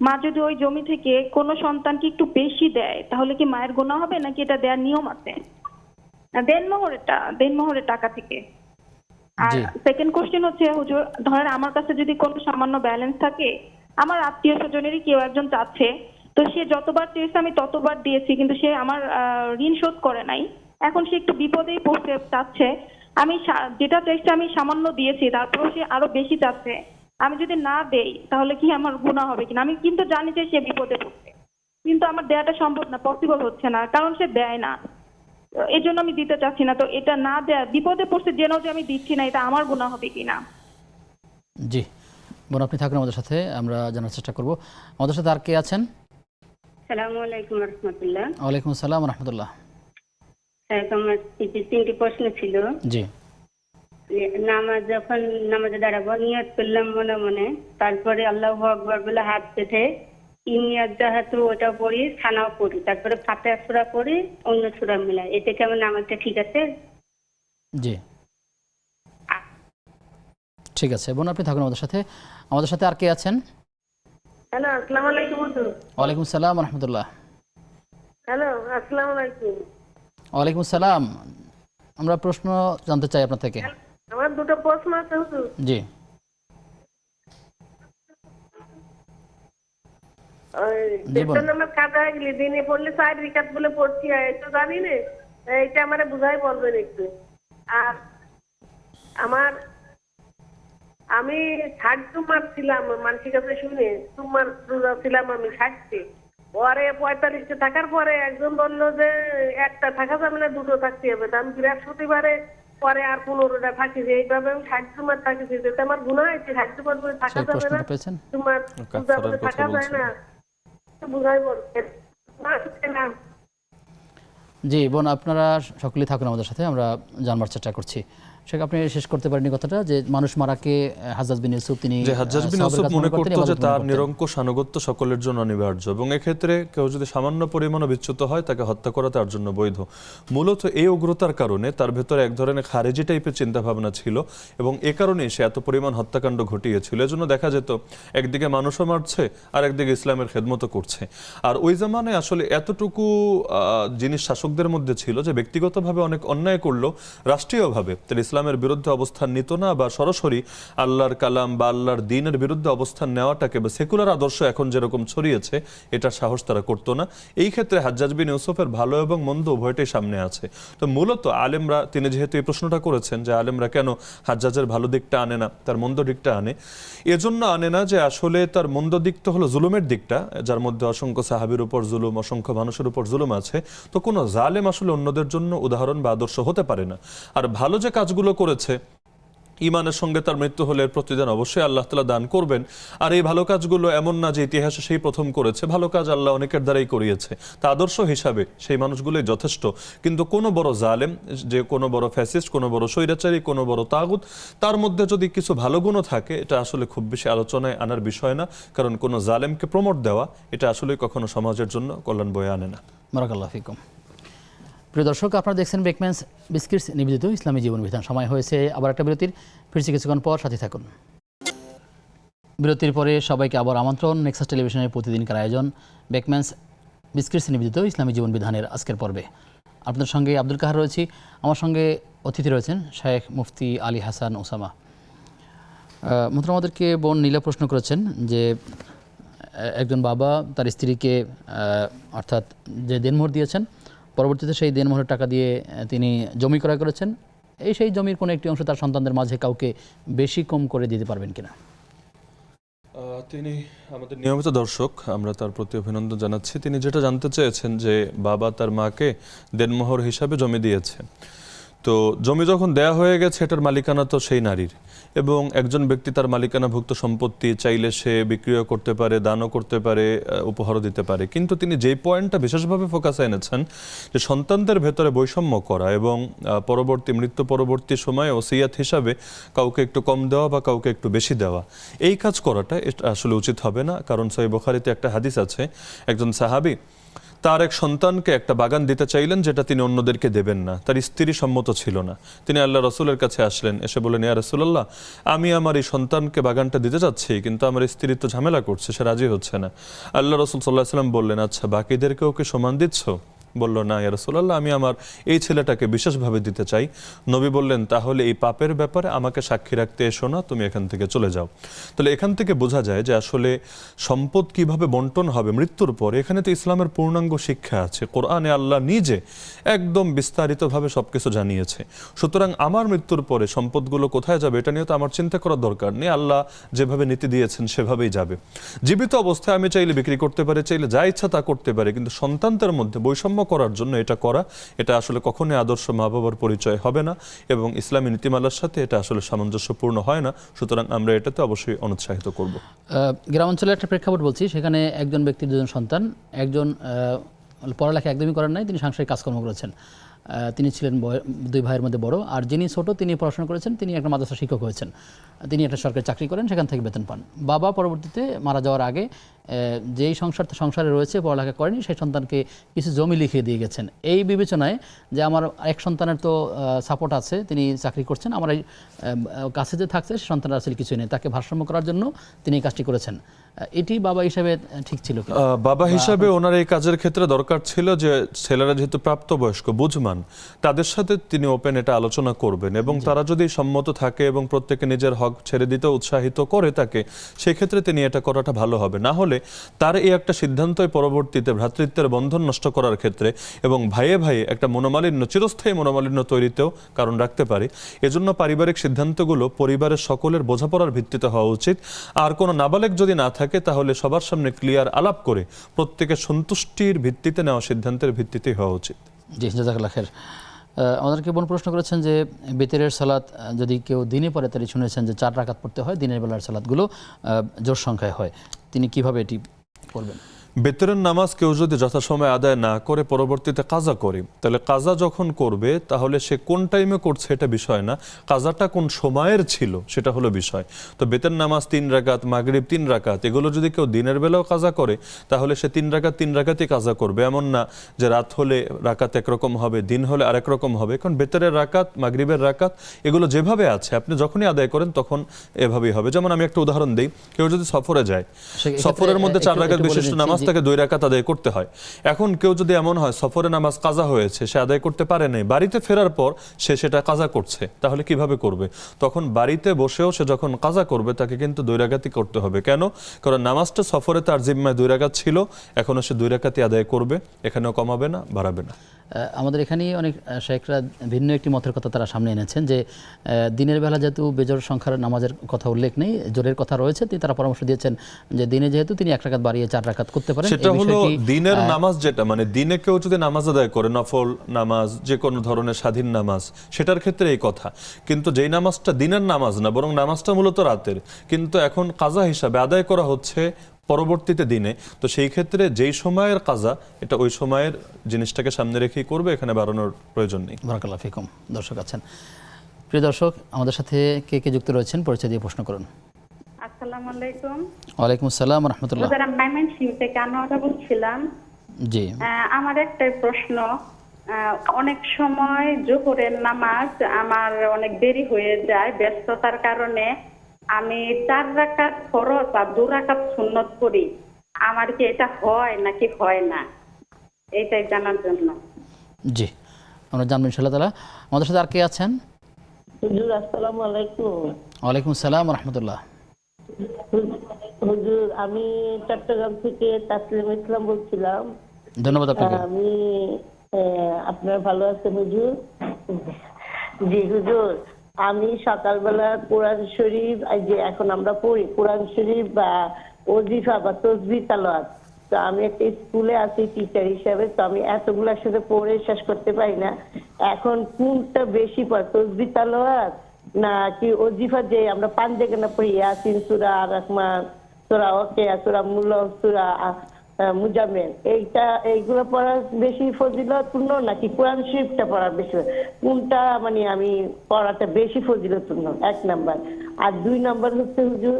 মা যদি ওই জমি থেকে কোনো সন্তানকে একটু বেশি দেয়, তাহলে কি মায়ের গুনাহ হবে নাকি এটা দেওয়ার নিয়ম আছে? দেনমোহরের টাকা থেকে। আর সেকেন্ড কোশ্চেন হচ্ছে, হুজুর ধরেন আমার কাছে যদি কোনো সামান্য ব্যালেন্স থাকে, আমার আত্মীয় স্বজনেরই কেউ একজন চাচ্ছে, তো সে যতবার চেয়েছে আমি ততবার দিয়েছি, কিন্তু সে আমার ঋণ শোধ করে নাই, এখন সে একটু বিপদেই পড়তে চাচ্ছে, আমি যেটা চাইছে আমি সামান্য দিয়েছি, তারপর সে আরো বেশি চাচ্ছে, আমি যদি না দেই তাহলে কি আমার গুনাহ হবে কিনা? আমি কিন্তু জানি যে সে বিপদে পড়ছে, কিন্তু আমার দেয়াটা সম্ভব না, পসিবল হচ্ছে না, কারণ সে দেয় না, এই জন্য আমি দিতে চাচ্ছি না। তো এটা না দেয়া, বিপদে পড়ছে জেনেও যে আমি দিচ্ছি না, এটা আমার গুনাহ হবে কিনা? জি বোন, আপনি থাকুন আমাদের সাথে, আমরা জানার চেষ্টা করব। আমাদের সাথে আর কে আছেন? আসসালামু আলাইকুম ওয়া রাহমাতুল্লাহ। ওয়ালাইকুম আসসালাম ওয়া রাহমাতুল্লাহ। আমার তিনটি প্রশ্ন ছিল। জি। যখন নামাজে দাঁড়াবো, নিয়ত করলাম মনে মনে, তারপরে আল্লাহু আকবার বলে হাত পেতে ইনিয়াজ্জাহাতু ওটা পড়ি, সানাও পড়ি, তারপরে ফাতিহা সূরা পড়ি, অন্য সূরা মিলাই, এতে কি আমার নামাজটা ঠিক আছে? জি ঠিক আছে বোন, আপনি থাকুন আমাদের সাথে। আমাদের সাথে আর কে আছেন? হ্যালো, আসসালামু আলাইকুম হুজুর। ওয়ালাইকুম আসসালাম ওয়া রাহমাতুল্লাহ। হ্যালো, আসসালামু আলাইকুম। ওয়ালাইকুম আসসালাম। আমরা প্রশ্ন জানতে চাই আপনার থেকে। আমার দুটো প্রশ্ন আছে হুজুর। জি। বেতন আমার কাটা হয়ে গেলে দিনে পড়লে 4 রিকাত বলে পড়ছি, এটা জানি না, এটা আমারে বুঝাই বলবেন একটু। আর আমি 60 জুমার ছিলাম, মানুষের কাছে শুনে জুমার রোজা ছিলাম আমি 60টি, পরে 45টা থাকার পরে একজন বললো যে একটা থাকা যাবে না, দুটো থাকতে হবে। আমি বৃহস্পতিবারে পরে আর 15টা ফাঁকি দিয়ে এইভাবে আমি 60 বার ফাঁকি দিতে আমার গুনাহ হয়েছে। 60 বার করে থাকা সেই যাবে না, প্রশ্নটা পেয়েছেন? তোমার পূজা করে কথা থাকা যায় বলছেন। না, বুঝাই বলছে না। জি বোন, আপনারা সকলেই থাকুন আমাদের সাথে, আমরা জানবার চেষ্টা করছি। শেখ, আপনি শেষ করতে পারেননি কথাটা, যে মানুষ মারাকে হাজ্জাজ বিন ইউসুফ তিনি যে হাজ্জাজ বিন সাহাবের ইউসুফ কাছে মনে করতেন, করতো যে ইবাদত মনে তার করতেন। নিরঙ্কুশ আনুগত্য সকলের জন্য অনিবার্য এবং এক্ষেত্রে কেউ যদি সামান্য পরিমাণও বিচ্যুত হয় তাকে হত্যা করা তার জন্য বৈধ। মূলত এই উগ্রতার কারণে তার ভেতরে এক ধরনের খারেজি টাইপের চিন্তাভাবনা ছিল এবং এ কারণেই সে এত পরিমাণ হত্যাকাণ্ড ঘটিয়েছিল। এজন্য দেখা যেত একদিকে মানুষও মারছে আর একদিকে ইসলামের খেদমতও করছে। আর ওই জামানে আসলে এতটুকু জিনিস শাসকদের মধ্যে ছিল যে ব্যক্তিগতভাবে অনেক অন্যায় করলো, রাষ্ট্রীয়ভাবে তার ইসলামের বিরুদ্ধে অবস্থান নিত না, বা সরাসরি আল্লাহর কালাম বা আল্লাহর দ্বীনের বিরুদ্ধে অবস্থান নেওয়াটাকে বা সেকুলার আদর্শ এখন যেরকম ছড়িয়েছে এটার সাহস তারা করতো না। এই ক্ষেত্রে হাজ্জাজ বিন ইউসুফের ভালো এবং মন্দ উভয়টাই সামনে আছে। তো মূলত আলেমরা, তিনি যেহেতু এই প্রশ্নটা করেছেন যে আলেমরা কেন হাজ্জাজের ভালো দিকটা আনে না, তার মন্দ দিকটা আনে, এজন্য আনে না যে আসলে তার মন্দ দিক তো হলো জুলুমের দিকটা, যার মধ্যে অসংখ্য সাহাবীর উপর জুলুম, অসংখ্য মানুষের উপর জুলুম আছে। তো কোনো জালেম আসলে অন্যদের জন্য উদাহরণ বা আদর্শ হতে পারে না। আর ভালো যে কাজগুলো করেছে, ইমানের সঙ্গে তার মৃত্যু হলে এর প্রতিদান অবশ্যই আল্লাহ তাআলা দান করবেন। আর এই ভালো কাজগুলো এমন না যে ইতিহাসে সেই প্রথম করেছে, ভালো কাজ আল্লাহ অনেকের দ্বারাই করিয়েছে, তা আদর্শ হিসাবে সেই মানুষগুলোই যথেষ্ট। কিন্তু কোনো বড় জালেম, যে কোনো বড় ফ্যাসিস্ট, কোনো বড় স্বৈরাচারী, কোনো বড় তাগুত, তার মধ্যে যদি কিছু ভালো গুণও থাকে এটা আসলে খুব বেশি আলোচনায় আনার বিষয় না, কারণ কোনো জালেমকে প্রমোট দেওয়া এটা আসলে কখনো সমাজের জন্য কল্যাণ বয়ে আনে না। বারাকাল্লাহু ফিকুম। প্রিয় দর্শক, আপনারা দেখছেন বেকম্যানস বিস্কিটস নিবেদিত ইসলামী জীবন বিধান। সময় হয়েছে আবার একটা বিরতির, ফিরছি কিছুক্ষণ পর, সাথে থাকুন। বিরতির পরে সবাইকে আবার আমন্ত্রণ নেক্সাস টেলিভিশনের প্রতিদিনকার আয়োজন বেকম্যানস বিস্কিটস নিবেদিত ইসলামী জীবন বিধানের আজকের পর্বে। আপনাদের সঙ্গে আব্দুল কাহার রয়েছি, আমার সঙ্গে অতিথি রয়েছেন শেখ মুফতি আলী হাসান ওসামা। মোহতারাম, আমাদেরকে বোন নীলা প্রশ্ন করেছেন যে একজন বাবা তার স্ত্রীকে অর্থাৎ যে দেনমোহর দিয়েছেন, পরবর্তীতে সেই দেনমোহরের টাকা দিয়ে তিনি জমি ক্রয় করেছেন, সেই জমির কোনো একটি অংশ তার সন্তানদের মাঝে কাউকে বেশি কম করে দিতে পারবেন কিনা? তিনি আমাদের নিয়মিত দর্শক, আমরা তার প্রতি অভিনন্দন জানাচ্ছি। তিনি যেটা জানতে চেয়েছেন যে বাবা তার মাকে দেনমোহর হিসাবে জমি দিয়েছে, তো জমি যখন দেয়া হয়ে গেছে এটার মালিকানা তো সেই নারীর, এবং একজন ব্যক্তি তার মালিকানাভুক্ত সম্পত্তি চাইলে সে বিক্রিও করতে পারে, দানও করতে পারে, উপহারও দিতে পারে। কিন্তু তিনি যেই পয়েন্টটা বিশেষভাবে ফোকাসে এনেছেন যে সন্তানদের ভেতরে বৈষম্য করা এবং পরবর্তী মৃত্যু পরবর্তী সময়ে ওসিয়াত হিসাবে কাউকে একটু কম দেওয়া বা কাউকে একটু বেশি দেওয়া, এই কাজ করাটা এটা আসলে উচিত হবে না। কারণ সহিহ বুখারীতে একটা হাদিস আছে, একজন সাহাবী তার এক সন্তানকে একটা বাগান দিতে চাইলেন যেটা তিনি অন্যদেরকে দেবেন না, তার স্ত্রী সম্মত ছিল না। তিনি আল্লাহ রসুলের কাছে আসলেন, এসে বললেন, ইয়া রাসূলুল্লাহ, আমি আমার এই সন্তানকে বাগানটা দিতে চাচ্ছি, কিন্তু আমার স্ত্রী তো ঝামেলা করছে, সে রাজি হচ্ছে না। আল্লাহ রসুল সাল্লাল্লাহু আলাইহি ওয়াসাল্লাম বললেন, আচ্ছা বাকিদেরকেও কি সমান দিচ্ছ? বলল, না ইয়া রাসূলুল্লাহ, আমি আমার এই ছেলেটাকে বিশেষভাবে দিতে চাই। নবী বললেন, তাহলে এই পাপের ব্যাপারে আমাকে সাক্ষী রাখতে এসো না, তুমি এখান থেকে চলে যাও। তাহলে এখান থেকে বোঝা যায় যে আসলে সম্পদ কিভাবে বন্টন হবে মৃত্যুর পরে, এখানে তো ইসলামের পূর্ণাঙ্গ শিক্ষা আছে। কোরআনে আল্লাহ নিজে একদম বিস্তারিতভাবে সবকিছু জানিয়েছে। সুতরাং আমার মৃত্যুর পরে সম্পদগুলো কোথায় যাবে এটা নিয়ে তো আমার চিন্তা করার দরকার নেই। আল্লাহ যেভাবে নীতি দিয়েছেন সেভাবেই যাবে। জীবিত অবস্থায় আমি চাইলে বিক্রি করতে পারি, চাইলে যা ইচ্ছা তা করতে পারি, কিন্তু সন্তানদের মধ্যে বৈষম্য করার জন্য এটা করা, এটা আসলে কখনোই আদর্শ মা বাবার পরিচয় হবে না এবং ইসলামী নীতিমালার সাথে এটা আসলে সামঞ্জস্যপূর্ণ হয় না। সুতরাং আমরা এটাতে অবশ্যই অনুৎসাহিত করব। গ্রামাঞ্চলের একটা প্রেক্ষাপট বলছি, সেখানে একজন ব্যক্তির দুজন সন্তান, একজন পড়ালেখা একদমই করেন নাই, তিনি সাংসারিক কাজকর্ম করেছেন, তিনি ছিলেন দুই ভাইয়ের মধ্যে বড়, আর যিনি ছোট তিনি পড়াশোনা করেছেন, তিনি একটা মাদ্রাসা শিক্ষক হয়েছেন, তিনি একটা সরকারি চাকরি করেন, সেখান থেকে বেতন পান। বাবা পরবর্তীতে মারা যাওয়ার আগে যেই সংসারে রয়েছে পড়ালেখা করেনি সেই সন্তানকে কিছু জমি লিখিয়ে দিয়ে গেছেন, এই বিবেচনায় যে আমার এক সন্তানের তো সাপোর্ট আছে, তিনি চাকরি করছেন, আমার এই কাছে যে থাকছে সে সন্তানের আসলে কিছুই নেই, তাকে ভারসাম্য করার জন্য তিনি এই কাজটি করেছেন। এটি বাবা হিসাবে ঠিক ছিল? বাবা হিসাবে ওনার এই কাজের ক্ষেত্রে দরকার ছিল যে ছেলেরা যেহেতু প্রাপ্তবয়স্ক বুঝমান, তাদের সাথে তিনি ওপেন এটা আলোচনা করবেন এবং তারা যদি সম্মত থাকে এবং প্রত্যেকে নিজের হক ছেড়ে দিতে উৎসাহিত করে তাকে, সেক্ষেত্রে তিনি এটা করাটা ভালো হবে। না হলে তার এই একটা সিদ্ধান্তই পরবর্তীতে ভ্রাতৃত্বের বন্ধন নষ্ট করার ক্ষেত্রে এবং ভাইয়ে ভাইয়ে একটা মনোমালিন্য, চিরস্থায়ী মনোমালিন্য তৈরিতেও কারণ রাখতে পারে। এজন্য পারিবারিক সিদ্ধান্তগুলো পরিবারের সকলের বোঝাপড়ার ভিত্তিতে হওয়া উচিত। আর কোনো নাবালেগ যদি না থাকে তাহলে সবার সামনে ক্লিয়ার আলাপ করে প্রত্যেকের সন্তুষ্টির ভিত্তিতে নেওয়া সিদ্ধান্তের ভিত্তিতেই হওয়া উচিত। জি, জাযাকাল্লাহ খায়ের। আমাদেরকে বোন প্রশ্ন করেছেন যে বেতেরের সালাত যদি কেউ দিনে পড়ে, তাহলে শুনেছেন যে 4 রাকাত পড়তে হয়, দিনের বেলার সালাতগুলো জোর সংখ্যায় হয়, তিনি কিভাবে এটি করবেন? বেতরের নামাজ কেউ যদি যথাসময়ে আদায় না করে পরবর্তীতে কাজা করে, তাহলে কাজা যখন করবে তাহলে সে কোন টাইমে করছে এটা বিষয় না, কাজাটা কোন সময়ের ছিল সেটা হলো বিষয়। তো বেতের নামাজ 3 রাকাত, মাগরিব 3 রাকাত, এগুলো যদি কেউ দিনের বেলাও কাজা করে তাহলে সে 3 রাকাতই কাজা করবে। এমন না যে রাত হলে রাকাত একরকম হবে, দিন হলে আরেক রকম হবে। কারণ বেতেরের রাকাত, মাগরিবের রাকাত এগুলো যেভাবে আছে আপনি যখনই আদায় করেন তখন এভাবেই হবে। যেমন আমি একটা উদাহরণ দিই, কেউ যদি সফরে যায়, সফরের মধ্যে 4 রাকাত বিশিষ্ট নামাজ তাকে 2 রাকাত আদায় করতে হয়। এখন কেউ যদি এমন হয় সফরে নামাজ কাজা হয়েছে, সে আদায় করতে পারে নাই, বাড়িতে ফেরার পর সে সেটা কাজা করছে, তাহলে কিভাবে করবে? তখন বাড়িতে বসেও সে যখন কাজা করবে তাকে কিন্তু 2 রাকাতই করতে হবে। কেন? কারণ নামাজটা সফরে তার জিম্মায় 2 রাকাত ছিল, এখনো সে 2 রাকাতই আদায় করবে, এখানেও কমাবে না, বাড়াবে না। আমাদের এখানেই অনেক শেখরা ভিন্ন একটি মতের কথা তারা সামনে এনেছেন যে দিনের বেলা যেহেতু বেজোর সংখ্যার নামাজের কথা উল্লেখ নেই, জোরের কথা রয়েছে, তারা পরামর্শ দিয়েছেন যে দিনে যেহেতু তিনি 1 রাকাত বাড়িয়ে 4 রাকাত করতে পারেন। সেটা হলো দিনের নামাজ, যেটা মানে দিনে কেউ যদি নামাজ আদায় করে, নফল নামাজ, যে কোনো ধরনের স্বাধীন নামাজ, সেটার ক্ষেত্রে এই কথা। কিন্তু যেই নামাজটা দিনের নামাজ না, বরং নামাজটা মূলত রাতের, কিন্তু এখন কাজা হিসাবে আদায় করা হচ্ছে পরবর্তীতে দিনে, তো সেই ক্ষেত্রে যেই সময়ের কাজা এটা ওই সময়ের জিনিসটাকে সামনে রেখেই করবে, এখানে বাড়ানোর প্রয়োজন নেই। বারাকাল্লাহু ফিকুম। দর্শক আছেন, প্রিয় দর্শক আমাদের সাথে কে কে যুক্ত রয়েছেন পরিচয় দিয়ে প্রশ্ন করুন। আসসালামু আলাইকুম। ওয়ালাইকুম আসসালাম ওয়া রাহমাতুল্লাহ। হুজুর, আমি ময়মনসিংহ থেকে আনোয়ারা বলছিলাম। জি, আমার একটা প্রশ্ন, অনেক সময় জোহরের নামাজ আমার অনেক দেরি হয়ে যায় ব্যস্ততার কারণে, আমি 4 রাকাত ফরজ আর 2 রাকাত সুন্নত করি, আমার কি এটা হয় নাকি হয় না, এইটাই জানার জন্য। জি, আমরা জানবো ইনশাআল্লাহ তাআলা। আমাদের সাথে আর কে আছেন? হুজুর আসসালামু আলাইকুম। ওয়ালাইকুম আসসালাম ওয়া রাহমাতুল্লাহ। হুজুর, আমি চট্টগ্রাম থেকে তাসলিম ইসলাম বলছিলাম। ধন্যবাদ আপনাকে। আমি আপনার ভালো আছেন হুজুর? জি হুজুর, আমি সকালবেলা কোরআন শরীফ, যে এখন আমরা পড়ি কোরআন শরীফ বা ওজিফা বা তসবিহ তেলাওয়াত, তো আমি একটা স্কুলে আছি টিচার হিসাবে, তো আমি এতগুলোর সাথে পড়ে শেষ করতে পারি না। এখন কোনটা বেশি পড়ে, তসবিহ তেলাওয়াত নাকি ওজিফা, যে আমরা 5 জায়গা পড়ি, ইয়াসিন সূরা, আর রহমান সূরা, ওয়াকিয়া সূরা, মুল্ক সূরা, মুজাম্মিল, এইগুলো পড়া বেশি ফজিলতপূর্ণ নাকি কোরআন শরীফটা পড়া বেশি, কোনটা মানে আমি পড়াটা বেশি ফজিলতপূর্ণ? 1 নাম্বার। আর 2 নাম্বার হচ্ছে হুজুর,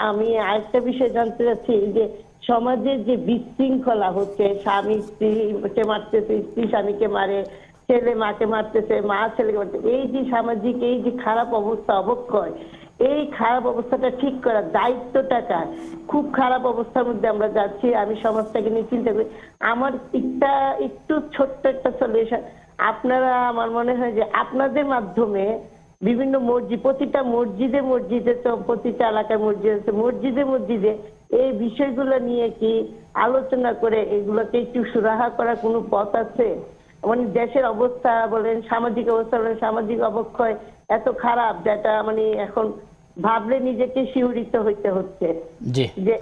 আমি আরেকটা বিষয় জানতে চাচ্ছি যে সমাজে যে বিশৃঙ্খলা হচ্ছে, স্বামী স্ত্রীকে মারতেছে, স্ত্রী স্বামীকে মারে, ছেলে মাকে মারতেছে, মা ছেলেকে মারতেছে, এই যে সামাজিক এই যে খারাপ অবস্থা, অবক্ষয়, এই খারাপ অবস্থাটা ঠিক করার দায়িত্বটা কার? খুব খারাপ অবস্থার মধ্যে আমরা যাচ্ছি, আমি সমাজটাকে নিয়ে চিন্তা করি। আমার একটু ছোট্ট একটা সলিউশন, আপনারা, আমার মনে হয় যে আপনাদের মাধ্যমে বিভিন্ন মসজিদ, প্রতিটা মসজিদে তো প্রতিটা এলাকার মসজিদ আছে, মসজিদে এই বিষয়গুলো নিয়ে কি আলোচনা করে এগুলোকে একটু সুরাহা করার কোনো পথ আছে? মানে দেশের অবস্থা বলেন, সামাজিক অবস্থা বলেন, সামাজিক অবক্ষয় এত খারাপ যেটা মানে এখন ভাবলে নিজেকে শিহরিত হইতে হচ্ছে। জি, যে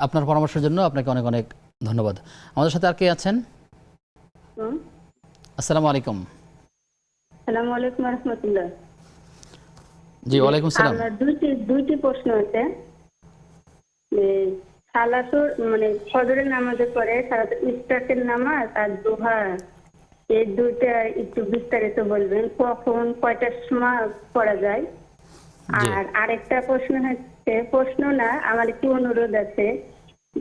আপনার পরামর্শের জন্য আপনাকে অনেক অনেক ধন্যবাদ। আমাদের সাথে আর কে আছেন? আসসালামু আলাইকুম। আসসালামু আলাইকুম ওয়া রাহমাতুল্লাহ। জি, ওয়ালাইকুম সালাম। আমার দুইটি প্রশ্ন আছে। সালাতুর মানে ফজরের নামাজের পরে সালাতুল ইশরাকের নামাজ আর দুহা, এই দুইটা একটু বিস্তারিত বলবেন, কখন কয়টার সময় পড়া যায়? আর আরেকটা প্রশ্ন হচ্ছে, প্রশ্ন না, আমার একটু অনুরোধ আছে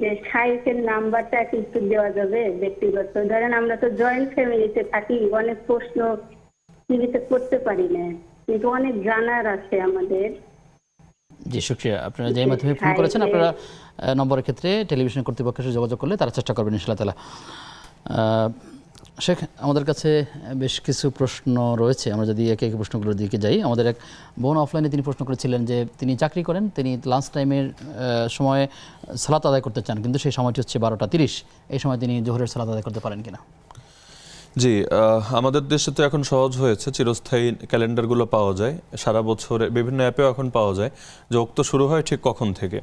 যে শাইখের নাম্বারটা একটু দেওয়া যাবে ব্যক্তিগত? ধরেন আমরা তো জয়েন্ট ফ্যামিলিতে থাকি, অনেক প্রশ্ন টিভিতে করতে পারি না, কিন্তু অনেক জানার আছে আমাদের। জি, শুকরিয়া। আপনারা যে মাধ্যমে ফোন করেছেন, আপনারা নম্বরের ক্ষেত্রে টেলিভিশন কর্তৃপক্ষের সাথে যোগাযোগ করলে তারা চেষ্টা করবেন ইনশাআল্লাহ তাআলা। শেখ, আমাদের কাছে বেশ কিছু প্রশ্ন রয়েছে, আমরা যদি একে একে প্রশ্নগুলোর দিকে যাই। আমাদের এক বোন অফলাইনে তিনি প্রশ্ন করেছিলেন যে তিনি চাকরি করেন, তিনি লাঞ্চ টাইমের সময়ে সালাত আদায় করতে চান, কিন্তু সেই সময়টি হচ্ছে 12টা 30, এই সময় তিনি জোহরের সালাত আদায় করতে পারেন কিনা? জি, আমাদের দেশে তো এখন সহজ হয়েছে, চিরস্থায়ী ক্যালেন্ডারগুলো পাওয়া যায়, সারা বছরে বিভিন্ন অ্যাপেও এখন পাওয়া যায় যে উক্ত শুরু হয় ঠিক কখন থেকে।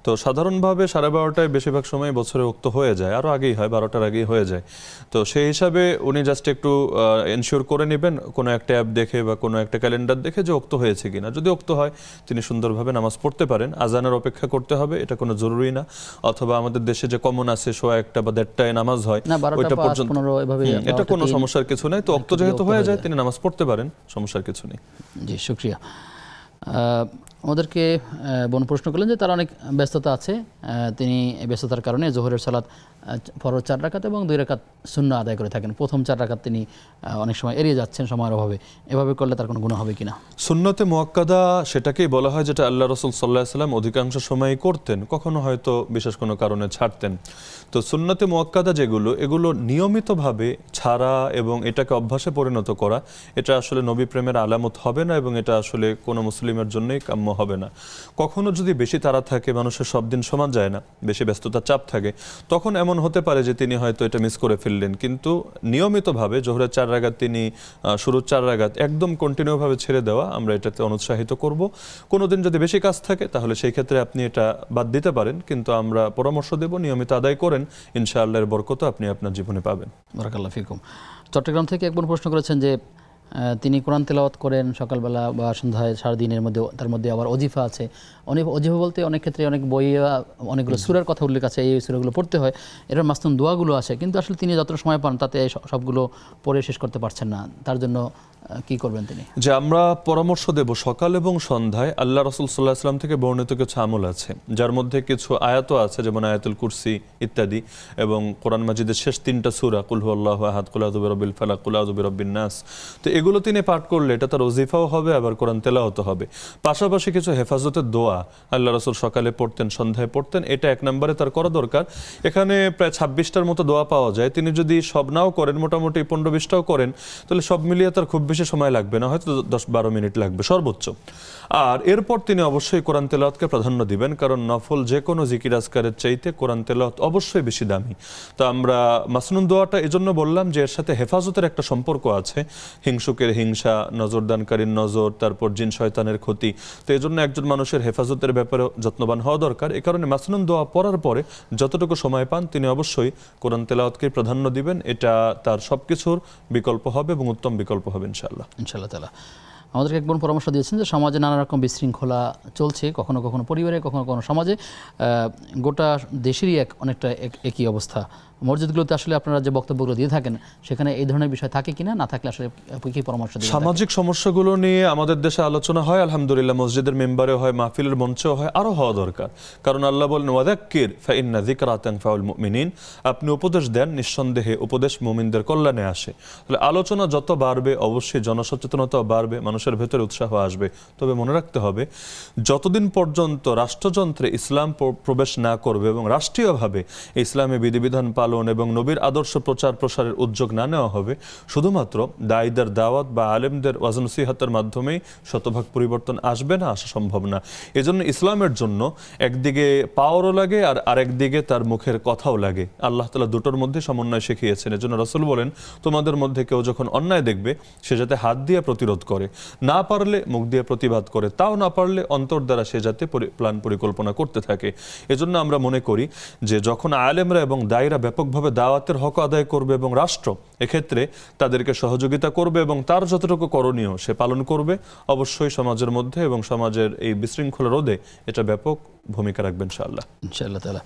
তো সাধারণভাবে 12:30টায় বেশিরভাগ সময় বছরে উক্ত হয়ে যায়, আরও আগেই হয়, 12টার আগেই হয়ে যায়। তো সেই হিসাবে উনি জাস্ট একটু এনশিওর করে নেবেন কোনো একটা অ্যাপ দেখে বা কোনো একটা ক্যালেন্ডার দেখে যে উক্ত হয়েছে কিনা। যদি উক্ত হয় তিনি সুন্দরভাবে নামাজ পড়তে পারেন, আজানের অপেক্ষা করতে হবে এটা কোনো জরুরি না। অথবা আমাদের দেশে যে কমন আছে 1:15 বা 1:30টায় নামাজ হয়, না 12টা ওইটা 5 পর্যন্ত 15 এভাবে এটা কোনো 12টা 3 সমস্যার কিছু নাই। তো অক্ত যেহেতু হয়ে যায় তিনি নামাজ পড়তে পারেন, সমস্যার কিছু নেই। জি, শুক্রিয়া। আমাদেরকে বোন প্রশ্ন করলেন যে তার অনেক ব্যস্ততা আছে, তিনি এই ব্যস্ততার কারণে জোহরের সালাত ফরজ 4 রাকাত এবং 2 রাকাত সুন্নাহ আদায় করে থাকেন। প্রথম 4 রাকাত তিনি অনেক সময় এড়িয়ে যাচ্ছেন সময়ের অভাবে, এভাবে করলে তার কোনো গুনাহ হবে কিনা? সুন্নতে মুআক্কাদা সেটাকেই বলা হয় যেটা আল্লাহ রাসূল সাল্লাল্লাহু আলাইহি সাল্লাম অধিকাংশ সময়ই করতেন, কখনো হয়তো বিশেষ কোনো কারণে ছাড়তেন। তো সুন্নতে মুআক্কাদা যেগুলো, এগুলো নিয়মিতভাবে ছাড়া এবং এটাকে অভ্যাসে পরিণত করা, এটা আসলে নবী প্রেমের আলামত হবে না এবং এটা আসলে কোনো মুসলিমের জন্যই কাম্য হবে না। কখনো যদি বেশি তাড়া থাকে, মানুষের সব দিন সমান যায় না, বেশি ব্যস্ততার চাপ থাকে, তখন এমন হতে পারে যে তিনি হয়তো এটা মিস করে ফেললেন। কিন্তু নিয়মিতভাবে জোহরের 4 রাকাত তিনি শুরুর 4 রাকাত একদম কন্টিনিউভাবে ছেড়ে দেওয়া, আমরা এটাতে অনুৎসাহিত করব। কোনো দিন যদি বেশি কাজ থাকে তাহলে সেই ক্ষেত্রে আপনি এটা বাদ দিতে পারেন, কিন্তু আমরা পরামর্শ দেব নিয়মিত আদায় করেন, ইনশাআল্লাহর বরকত আপনি আপনার জীবনে পাবেন। বারাকাল্লাহু ফিকুম। চট্টগ্রাম থেকে একজন প্রশ্ন করেছেন যে তিনি কোরআন তেলাওয়াত করেন সকালবেলা বা সন্ধ্যায়, সারাদিনের মধ্যে, তার মধ্যে আবার অজিফা আছে। অজিফা বলতে অনেক ক্ষেত্রে অনেক বইয়ে অনেকগুলো সূরার কথা উল্লেখ আছে, এই সূরাগুলো পড়তে হয়, এর মাসনুন দোয়াগুলো আছে, কিন্তু আসলে তিনি যতটা সময় পান তাতে সবগুলো পড়ে শেষ করতে পারছেন না। তার জন্য কি করবেন তিনি? যে আমরা পরামর্শ দেব সকাল এবং সন্ধ্যায় আল্লাহ রাসূল সাল্লাল্লাহু আলাইহি ওয়াসাল্লাম থেকে বর্ণিত কিছু আমল আছে, যার মধ্যে কিছু আয়াতও আছে, যেমন আয়াতুল কুরসি ইত্যাদি, এবং কোরআন মাজিদের শেষ 3টা সূরা কুল হুয়াল্লাহু আহাদ, কুল আযু বিরাব্বিল ফালাক, কুল আযু বিরাব্বিন নাস। তো এগুলো তিনি পাঠ করলে এটা তার ওজিফাও হবে, আবার কোরআন তেলাওয়াতও হবে। পাশাপাশি কিছু হেফাজতের দোয়া আল্লাহ রাসূল সকালে পড়তেন, সন্ধ্যায় পড়তেন, এটা 1 নম্বরে তার করা দরকার। এখানে প্রায় 26টার মতো দোয়া পাওয়া যায়, তিনি যদি সব নাও করেন, মোটামুটি 15-20টাও করেন, তাহলে সব মিলিয়ে তার খুব বেশি সময় লাগবে না, হয়তো 10-12 মিনিট লাগবে সর্বোচ্চ। আর এরপর তিনি অবশ্যই কোরআন তেলাওয়াতকে প্রাধান্য দিবেন, কারণ নফল যে কোনো জিকির আজকারের চাইতে কোরআন তেলাওয়াত অবশ্যই বেশি দামি। তো আমরা মাসনুন দোয়াটা এজন্য বললাম যে এর সাথে হেফাজতের একটা সম্পর্ক আছে, হিংসুকের হিংসা, নজরদানকারীর নজর, তারপর জিন শয়তানের ক্ষতি। তো এজন্য একজন মানুষের হেফাজতের ব্যাপারে যত্নবান হওয়া দরকার। এই কারণে মাসনুন দোয়া পড়ার পরে যতটুকু সময় পান তিনি অবশ্যই কোরআন তেলাওয়াতকে প্রাধান্য দিবেন, এটা তার সবকিছুর বিকল্প হবে এবং উত্তম বিকল্প হবে ইনশাআল্লাহ। ইনশাআল্লাহ তাআলা। আমাদেরকে একজন পরামর্শ দিয়েছেন যে সমাজে নানা রকম বিশৃঙ্খলা চলছে, কখনো কখনো পরিবারে, কখনো কখনো সমাজে, গোটা দেশেরই অনেকটা একই অবস্থা। মসজিদগুলোতে আসলে আপনারা যে বক্তব্যগুলো দিয়ে থাকেন সেখানে এই ধরনের বিষয় থাকে কিনা, না থাকলে আসলে কি পরামর্শ দিবেন? সামাজিক সমস্যাগুলো নিয়ে আমাদের দেশে আলোচনা হয়, আলহামদুলিল্লাহ, মসজিদের মেম্বারে হয়, মাহফিলের মঞ্চেও হয়, আরও হওয়া দরকার। কারণ আল্লাহ বলেন ওয়াযাক্কির ফাইন্না যিকরা তানফাউল মুমিনিন, আপনি উপদেশ দেন, নিঃসন্দেহে উপদেশ মুমিনদের কল্যাণে আসে। তাহলে আলোচনা যত বাড়বে অবশ্যই জনসচেতনতাও বাড়বে, মানুষের ভেতরে উৎসাহ আসবে। তবে মনে রাখতে হবে, যতদিন পর্যন্ত রাষ্ট্রযন্ত্রে ইসলাম প্রবেশ না করবে এবং রাষ্ট্রীয়ভাবে ইসলামী বিধিবিধান পালন এবং নবীর আদর্শ প্রচার প্রসারের উদ্যোগ না নেওয়া হবে, শুধুমাত্র দায়ীদের দাওয়াত বা আলেমদের ওয়াজ নসিহতের মাধ্যমেই শতভাগ পরিবর্তন আসবে না, আসা সম্ভব না। এজন্য ইসলামের জন্য একদিকে পাওয়ারও লাগে আর আরেকদিকে তার মুখের কথাও লাগে। আল্লাহ তাআলা দুটোর মধ্যে সমন্বয় শিখিয়েছেন। এজন্য রাসূল বলেন, তোমাদের মধ্যে কেউ যখন অন্যায় দেখবে সে যাতে হাত দিয়ে প্রতিরোধ করে, না পারলে মুখ দিয়ে প্রতিবাদ করে, তাও না পারলে অন্তর দ্বারা সে যাতে প্ল্যান পরিকল্পনা করতে থাকে। এজন্য আমরা মনে করি যে যখন আলেমরা এবং দায়ীরা ব্যাপকভাবে দাওয়াতের হক আদায় করবে এবং রাষ্ট্র এক্ষেত্রে তাদেরকে সহযোগিতা করবে এবং তার যতটুকু করণীয় সে পালন করবে, অবশ্যই সমাজের মধ্যে এবং সমাজের এই বিশৃঙ্খলা রোধে এটা ব্যাপক ভূমিকা রাখবে ইনশাআল্লাহ। ইনশাআল্লাহ তাআলা।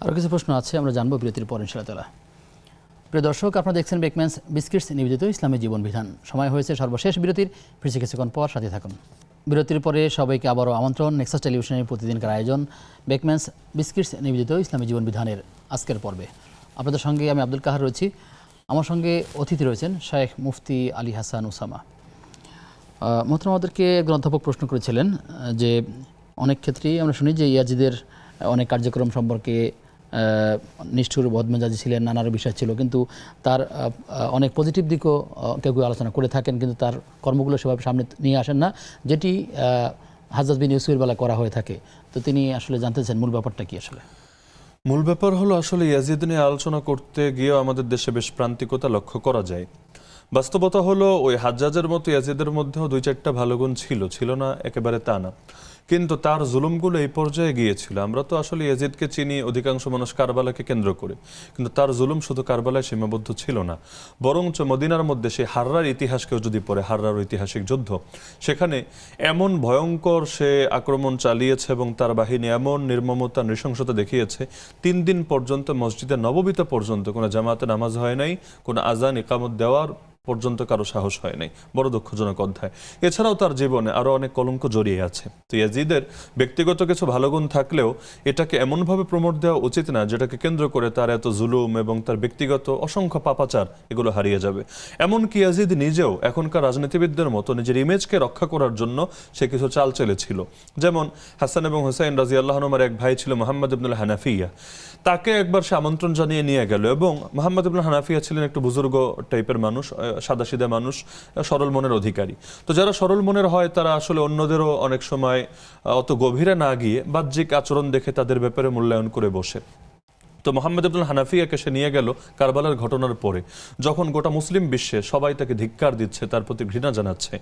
আরও কিছু প্রশ্ন আছে, আমরা জানবো বিরতির পর ইনশাআল্লাহ তাআলা। প্রিয় দর্শক, আপনারা দেখছেন বেকম্যানস বিস্কিটস নিবেদিত ইসলামী জীবন বিধান। সময় হয়েছে সর্বশেষ বিরতির, ফিরছি কিছুক্ষণ পর, সাথে থাকুন। বিরতির পরে সবাইকে আবারও আমন্ত্রণ নেক্সাস টেলিভিশনের প্রতিদিনকার আয়োজন বেকম্যানস বিস্কিটস নিবেদিত ইসলামী জীবন বিধানের আজকের পর্বে। আপনাদের সঙ্গে আমি আব্দুল কাহার রয়েছি, আমার সঙ্গে অতিথি রয়েছেন শেখ মুফতি আলী হাসান উসামা। মোহতারাম, আমাদেরকে একজন অধ্যাপক প্রশ্ন করেছিলেন যে অনেক ক্ষেত্রেই আমরা শুনি যে ইয়াজিদের অনেক কার্যক্রম সম্পর্কে নিষ্ঠুর বদমেজাজি ছিলেন, নানার বিষয় ছিল, কিন্তু তার অনেক পজিটিভ দিকও কেউ কেউ আলোচনা করে থাকেন, কিন্তু তার কর্মগুলো সেভাবে সামনে নিয়ে আসেন না, যেটি হাজ্জাজ বিন ইউসুফের বেলা করা হয়ে থাকে। তো তিনি আসলে জানতে চান মূল ব্যাপারটা কি আসলে? মূল ব্যাপার হলো আসলে ইয়াজিদ নিয়ে আলোচনা করতে গিয়েও আমাদের দেশে বেশ প্রান্তিকতা লক্ষ্য করা যায়। বাস্তবতা হলো ওই হাজ্জাজের মতো ইয়াজিদের মধ্যেও 2-4টা ভালো গুণ ছিল না একেবারে তা না, কিন্তু তার জুলুমগুলো এই পর্যায়ে গিয়েছিল। আমরা তো আসলে ইয়াজিদকে চিনি অধিকাংশ মানুষ কারবালাকে কেন্দ্র করে, কিন্তু তার জুলুম শুধু কারবালায় সীমাবদ্ধ ছিল না, বরঞ্চ মদিনার মধ্যে সেই হাররার ইতিহাসকেও যদি পড়ে, হাররার ঐতিহাসিক যুদ্ধ, সেখানে এমন ভয়ঙ্কর সে আক্রমণ চালিয়েছে এবং তার বাহিনী এমন নির্মমতা নৃশংসতা দেখিয়েছে, 3 দিন পর্যন্ত মসজিদে নববীতে পর্যন্ত কোনো জামাতে নামাজ হয় নাই, কোনো আজান ইকামত দেওয়ার পর্যন্ত কারো সাহস হয় নাই। বড় দুঃখজনক অধ্যায়। এছাড়াও তার জীবনে আরো অনেক কলঙ্ক জড়িয়ে আছে। তো ইয়াজিদের ব্যক্তিগত কিছু ভালো গুণ থাকলেও এটাকে এমনভাবে প্রমোট দেওয়া উচিত না যেটাকে কেন্দ্র করে তার এত জুলুম এবং তার ব্যক্তিগত অসংখ্য পাপাচার এগুলো হারিয়ে যাবে। এমনকি ইয়াজিদ নিজেও এখনকার রাজনীতিবিদদের মতো নিজের ইমেজকে রক্ষা করার জন্য সে কিছু চাল চেলেছিল। যেমন হাসান এবং হুসাইন রাদিয়াল্লাহু আনহুমার এক ভাই ছিল মুহাম্মদ ইবনুল হানাফিয়া, তাকে একবার সে আমন্ত্রণ জানিয়ে নিয়ে গেল, এবং মুহাম্মদ ইবনুল হানাফিয়া ছিলেন একটু বুজুর্গ টাইপের মানুষ, সাদাসিধা মানুষ, সরল মনের অধিকারী। তো যারা সরল মনের হয় তারা আসলে অন্যদেরও অনেক সময় অত গভীরে না গিয়ে বাহ্যিক আচরণ দেখে তাদের ব্যাপারে মূল্যায়ন করে বসে। তো মোহাম্মদ ইবনুল হানাফিয়াকে সে নিয়ে গেল কারবালার ঘটনার পরে, যখন গোটা মুসলিম বিশ্বে সবাই তাকে ধিক্কার দিচ্ছে, তার প্রতি ঘৃণা জানাচ্ছে।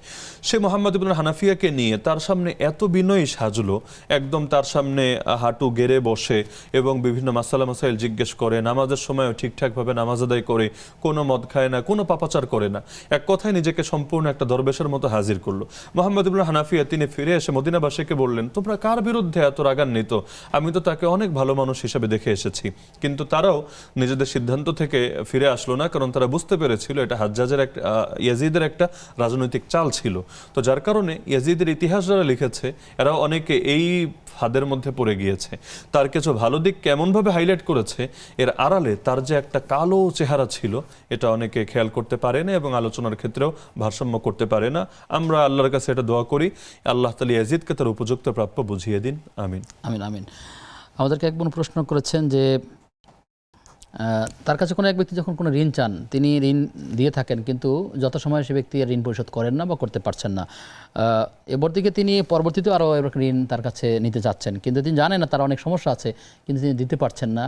সে মোহাম্মদ ইবনুল হানাফিয়াকে নিয়ে তার সামনে এত বিনয়ী সাজলো, একদম তার সামনে হাঁটু গেড়ে বসে এবং বিভিন্ন মাসালা মাসাইল জিজ্ঞেস করে, নামাজের সময়ও ঠিকঠাকভাবে নামাজ আদায় করে, কোনো মদ খায় না, কোনো পাপাচার করে না, এক কথায় নিজেকে সম্পূর্ণ একটা দরবেশের মতো হাজির করলো। মোহাম্মদ ইবনুল হানাফিয়া তিনি ফিরে এসে মদিনাবাসীকে বললেন, তোমরা কার বিরুদ্ধে এত রাগান্বিত? আমি তো তাকে অনেক ভালো মানুষ হিসেবে দেখে এসেছি। কিন্তু তারাও নিজেদের সিদ্ধান্ত থেকে ফিরে আসলো না, কারণ তারা বুঝতে পেরেছিল এটা হাজ্জাজের একটা ইয়াজিদের একটা রাজনৈতিক চাল ছিল। তো যার কারণে ইয়াজিদের ইতিহাস যারা লিখেছে এরাও অনেকে এই ফাঁদের মধ্যে পড়ে গিয়েছে। তার কিছু ভালো দিক কেমনভাবে হাইলাইট করেছে, এর আড়ালে তার যে একটা কালো চেহারা ছিল এটা অনেকে খেয়াল করতে পারে না এবং আলোচনার ক্ষেত্রেও ভারসাম্য করতে পারে না। আমরা আল্লাহর কাছে এটা দোয়া করি, আল্লাহ তাআলা ইয়াজিদকে তার উপযুক্ত প্রাপ্য বুঝিয়ে দিন। আমিন আমিন আমিন। আমাদেরকে এক বোন প্রশ্ন করেছেন যে তার কাছে কোনো এক ব্যক্তি যখন কোনো ঋণ চান, তিনি ঋণ দিয়ে থাকেন কিন্তু যত সময় সে ব্যক্তি ঋণ পরিশোধ করেন না বা করতে পারছেন না, এবার দিকে তিনি পরবর্তীতে আরও ঋণ তার কাছে নিতে যাচ্ছেন, কিন্তু তিনি জানেন না তার অনেক সমস্যা আছে, কিন্তু তিনি দিতে পারছেন না,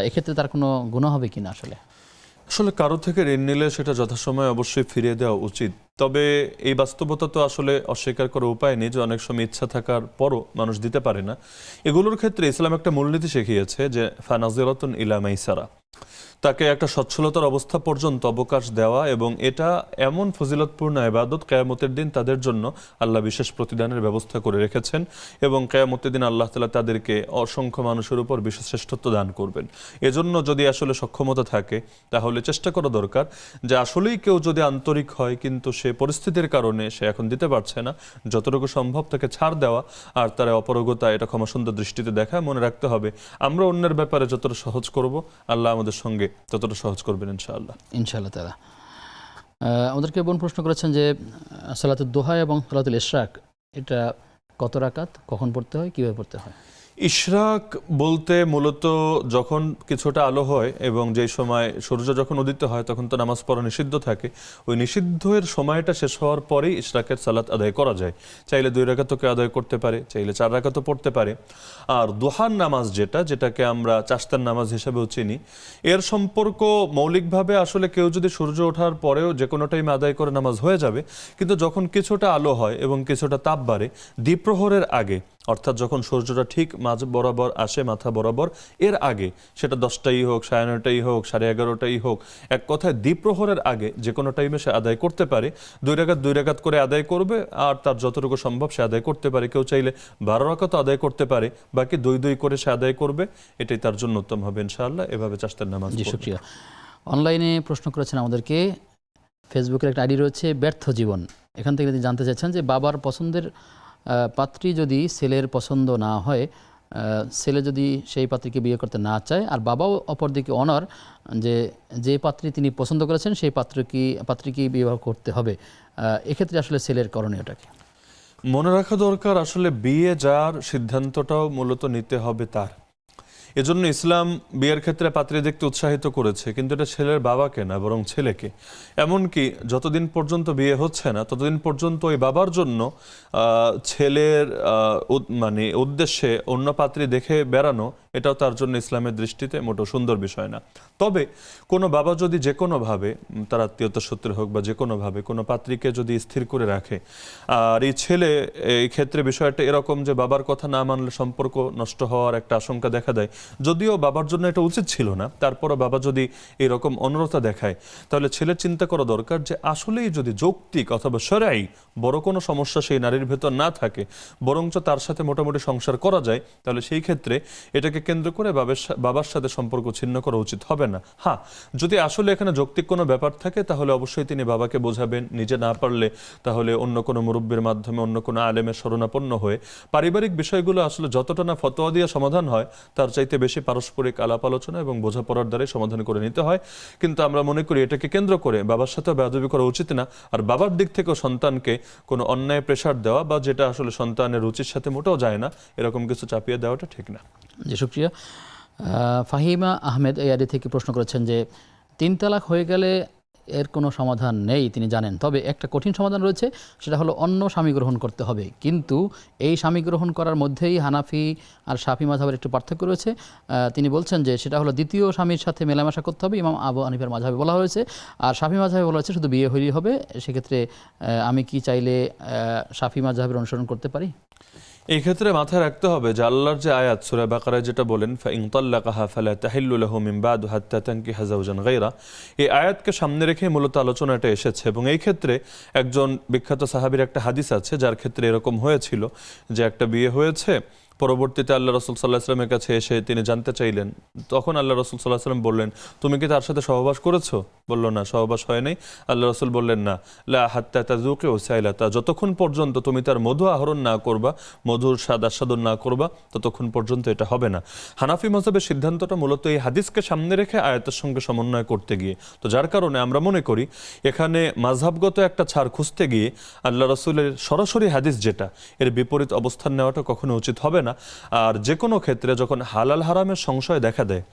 এক্ষেত্রে তার কোনো গুনাহ হবে কিনা? আসলে কারো থেকে ঋণ নিলে সেটা যথাসময়ে অবশ্যই ফিরিয়ে দেওয়া উচিত। তবে এই বাস্তবতা তো আসলে অস্বীকার করার উপায় নেই যে অনেক সময় ইচ্ছা থাকার পরও মানুষ দিতে পারে না। এগুলোর ক্ষেত্রে ইসলাম একটা মূলনীতি শিখিয়েছে যে ফানাজিরাতুন ইলা মাইসারা, তাকে একটা সচ্ছলতার অবস্থা পর্যন্ত অবকাশ দেওয়া, এবং এটা এমন ফজিলতপূর্ণ ইবাদত, কিয়ামতের দিন তাদের জন্য আল্লাহ বিশেষ প্রতিদানের ব্যবস্থা করে রেখেছেন, এবং কিয়ামতের দিন আল্লাহ তাআলা তাদেরকে অসংখ্য মানুষের উপর বিশেষ শ্রেষ্ঠত্ব দান করবেন। এজন্য যদি আসলে সক্ষমতা থাকে তাহলে চেষ্টা করা দরকার যে আসলেই কেউ যদি আন্তরিক হয় কিন্তু সে পরিস্থিতির কারণে সে এখন দিতে পারছে না, যতটুকু সম্ভব তাকে ছাড় দেওয়া, আর তার অপারগতা এটা ক্ষমাসুন্দর দৃষ্টিতে দেখা। মনে রাখতে হবে আমরা অন্যের ব্যাপারে যতটা সহজ করব আল্লাহ আমাদের সঙ্গে ততটা সহজ করবেন ইনশাআল্লাহ তাআলা। আমাদেরকে বোন প্রশ্ন করেছেন যে সালাতুদ দুহা এবং সালাতুল ইশরাক এটা কত রাকাত, কখন পড়তে হয়, কিভাবে পড়তে হয়? ইশরাক বলতে মূলত যখন কিছুটা আলো হয় এবং যেই সময় সূর্য যখন উদিত হয় তখন তো নামাজ পড়া নিষিদ্ধ থাকে, ওই নিষিদ্ধের সময়টা শেষ হওয়ার পরেই ইশরাকের সালাত আদায় করা যায়। চাইলে 2 রাকাতকে আদায় করতে পারে, চাইলে 4 রাকাতও পড়তে পারে। আর দুহার নামাজ যেটাকে আমরা চাশতার নামাজ হিসেবেও চিনি, এর সম্পর্ক মৌলিকভাবে আসলে কেউ যদি সূর্য ওঠার পরেও যে কোনো টাইমে আদায় করে নামাজ হয়ে যাবে, কিন্তু যখন কিছুটা আলো হয় এবং কিছুটা তাপ বাড়ে দ্বিপ্রহরের আগে, অর্থাৎ যখন সূর্যটা ঠিক মাঝ বরাবর আসে মাথা বরাবর, এর আগে সেটা 10টাই হোক, 9:30টাই হোক, 11:30টাই হোক, এক কথায় দ্বিপ্রহরের আগে যে কোনো টাইমে সে আদায় করতে পারে। 2 রাকাত করে আদায় করবে, আর তার যতটুকু সম্ভব সে আদায় করতে পারে। কেউ চাইলে 12 রাকাত আদায় করতে পারে, বাকি 2 করে সে আদায় করবে, এটাই তার জন্য উত্তম হবে ইনশাআল্লাহ। এভাবে চাশতার নামাজ। জি শুকরিয়া। অনলাইনে প্রশ্ন করেছেন আমাদেরকে, ফেসবুকের একটা আইডি রয়েছে ব্যর্থ জীবন, এখান থেকে তিনি জানতে চাচ্ছেন যে বাবার পছন্দের পাত্রী যদি ছেলের পছন্দ না হয়, ছেলে যদি সেই পাত্রীকে বিয়ে করতে না চায়, আর বাবাও অপরদিকে অনার যে পাত্রী তিনি পছন্দ করেছেন সেই পাত্রীকে বিবাহ করতে হবে, এক্ষেত্রে আসলে ছেলের করণীয়টাকে মনে রাখা দরকার আসলে বিয়ে যার সিদ্ধান্তটাও মূলত নিতে হবে তার। এজন্য ইসলাম বিয়ের ক্ষেত্রে পাত্রী দেখতে উৎসাহিত করেছে, কিন্তু এটা ছেলের বাবাকে না, বরং ছেলেকে। এমনকি যতদিন পর্যন্ত বিয়ে হচ্ছে না ততদিন পর্যন্ত ওই বাবার জন্য ছেলের মানে উদ্দেশ্যে অন্য পাত্রী দেখে বেড়ানো, এটাও তার জন্য ইসলামের দৃষ্টিতে মোটেও সুন্দর বিষয় না। তবে কোনো বাবা যদি যে কোনোভাবে, তার আত্মীয়তা সূত্রে হোক বা যে কোনোভাবে কোনো পাত্রীকে যদি স্থির করে রাখে, আর এই ছেলে এই ক্ষেত্রে বিষয়টা এরকম যে বাবার কথা না মানলে সম্পর্ক নষ্ট হওয়ার একটা আশঙ্কা দেখা দেয়, যদিও বাবার জন্য এটা উচিত ছিল না, তারপরও বাবা যদি এরকম অনুরতা দেখায়, তাহলে ছেলের চিন্তা করা দরকার যে আসলেই যদি যৌক্তিক অথবা শরঈ বড় কোনো সমস্যা সেই নারীর ভেতর না থাকে, বরঞ্চ তার সাথে মোটামুটি সংসার করা যায়, তাহলে সেই ক্ষেত্রে এটাকে কেন্দ্র করে বাবার সাথে সম্পর্ক ছিন্ন করা উচিত হবে না। হ্যাঁ, যদি আসলে এখানে যৌক্তিক কোনো ব্যাপার থাকে তাহলে অবশ্যই তিনি বাবাকে বোঝাবেন, নিজে না পারলে তাহলে অন্য কোনো মুরব্বীর মাধ্যমে, অন্য কোনো আলেমের শরণাপন্ন হয়ে পারিবারিক বিষয়গুলো আসলে যতটা না ফতোয়া দিয়ে সমাধান হয়, তার চাইতে বেশি পারস্পরিক আলাপ আলোচনা এবং বোঝাপড়ার দ্বারাই সমাধান করে নিতে হয়। কিন্তু আমরা মনে করি এটাকে কেন্দ্র করে বাবার সাথে বেয়াদবি করা উচিত না, আর বাবার দিক থেকেও সন্তানকে কোনো অন্যায় প্রেশার দেওয়া বা যেটা আসলে সন্তানের রুচির সাথে মোটেও যায় না, এরকম কিছু চাপিয়ে দেওয়াটা ঠিক না। জি, শুকরিয়া। ফাহিমা আহমেদ এই আইডি থেকে প্রশ্ন করেছেন যে 3 তালাক হয়ে গেলে এর কোনো সমাধান নেই তিনি জানেন, তবে একটা কঠিন সমাধান রয়েছে, সেটা হলো অন্য স্বামী গ্রহণ করতে হবে। কিন্তু এই স্বামী গ্রহণ করার মধ্যেই হানাফি আর শাফি মাযহাবের একটু পার্থক্য রয়েছে। তিনি বলছেন যে সেটা হলো দ্বিতীয় স্বামীর সাথে মেলামেশা করতে হবে, ইমাম আবু হানিফার মাযহাবে বলা হয়েছে, আর শাফি মাযহাবে বলা হয়েছে শুধু বিয়ে হলেই হবে। সেক্ষেত্রে আমি কি চাইলে শাফি মাযহাবের অনুসরণ করতে পারি? এই ক্ষেত্রে মাথায় রাখতে হবে যে আল্লাহর যে আয়াত সূরা বাকারায় যেটা বলেন, ফাইন তাল্লাকাহা ফালা তাহিল্লু লাহু মিন বাদু হাত্তা তানকিহা যাওজান গায়রা, এই আয়াতকে সামনে রেখে মূলত আলোচনাটা এসেছে। এবং এই ক্ষেত্রে একজন বিখ্যাত সাহাবীর একটা হাদিস আছে যার ক্ষেত্রে এরকম হয়েছিল যে একটা বিয়ে হয়েছে, পরবর্তীতে আল্লাহ রাসূল সাল্লাল্লাহু আলাইহি ওয়াসাল্লামের কাছে এসে তিনি জানতে চাইলেন, তখন আল্লাহ রাসূল সাল্লাল্লাহু আলাইহি ওয়াসাল্লাম বললেন, তুমি কি তার সাথে সহবাস করেছো? বলল না, সহবাস হয় নাই। আল্লাহ রাসূল বললেন, না, লা হাত্তা তাযুকি উসাইলাতা, যতক্ষণ পর্যন্ত তুমি তার মধু আহরণ না করবা, মধুর স্বাদ আস্বাদন না করবা, ততক্ষণ পর্যন্ত এটা হবে না। হানাফি মাযহাবের সিদ্ধান্তটা মূলত এই হাদিসকে সামনে রেখে আয়াতের সঙ্গে সমন্বয় করতে গিয়ে, তো যার কারণে আমরা মনে করি এখানে মাযহাবগত একটা ছাড় খুঁজতে গিয়ে আল্লাহ রাসূলের সরাসরি হাদিস যেটা, এর বিপরীত অবস্থান নেওয়াটা কখনো উচিত হবে না। আর যে কোনো ক্ষেত্রে যখন হালাল হারামের সংশয় দেখা দেয়,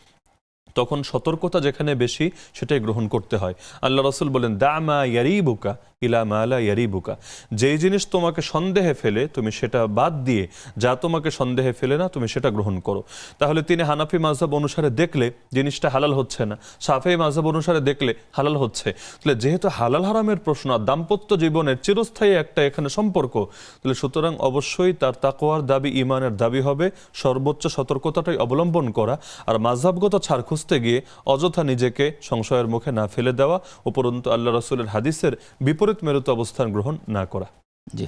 তখন সতর্কতা যেখানে বেশি সেটাই গ্রহণ করতে হয়। আল্লাহ রাসূল বলেন, দা মা ইয়ারিবুকা ইলা মা লা ইয়ারিবুকা, যেই জিনিস তোমাকে সন্দেহে ফেলে তুমি সেটা বাদ দিয়ে যা তোমাকে সন্দেহে ফেলে না তুমি সেটা গ্রহণ করো। তাহলে তিনি হানাফি মাযহাব অনুসারে দেখলে জিনিসটা হালাল হচ্ছে না, শাফিঈ মাযহাব অনুসারে দেখলে হালাল হচ্ছে। তাহলে যেহেতু হালাল হারামের প্রশ্ন আর দাম্পত্য জীবনের চিরস্থায়ী একটা এখানে সম্পর্ক, তাহলে সুতরাং অবশ্যই তার তাকওয়ার দাবি, ঈমানের দাবি হবে সর্বোচ্চ সতর্কতাটাই অবলম্বন করা, আর মাযহাবগত ছাড় খুঁজতে গিয়ে অযথা নিজেকে সংশয়ের মুখে না ফেলে দেওয়া, উপরন্তু আল্লাহ রাসূলের হাদিসের বিপরীত মেরুত অবস্থান গ্রহণ না করা। জি,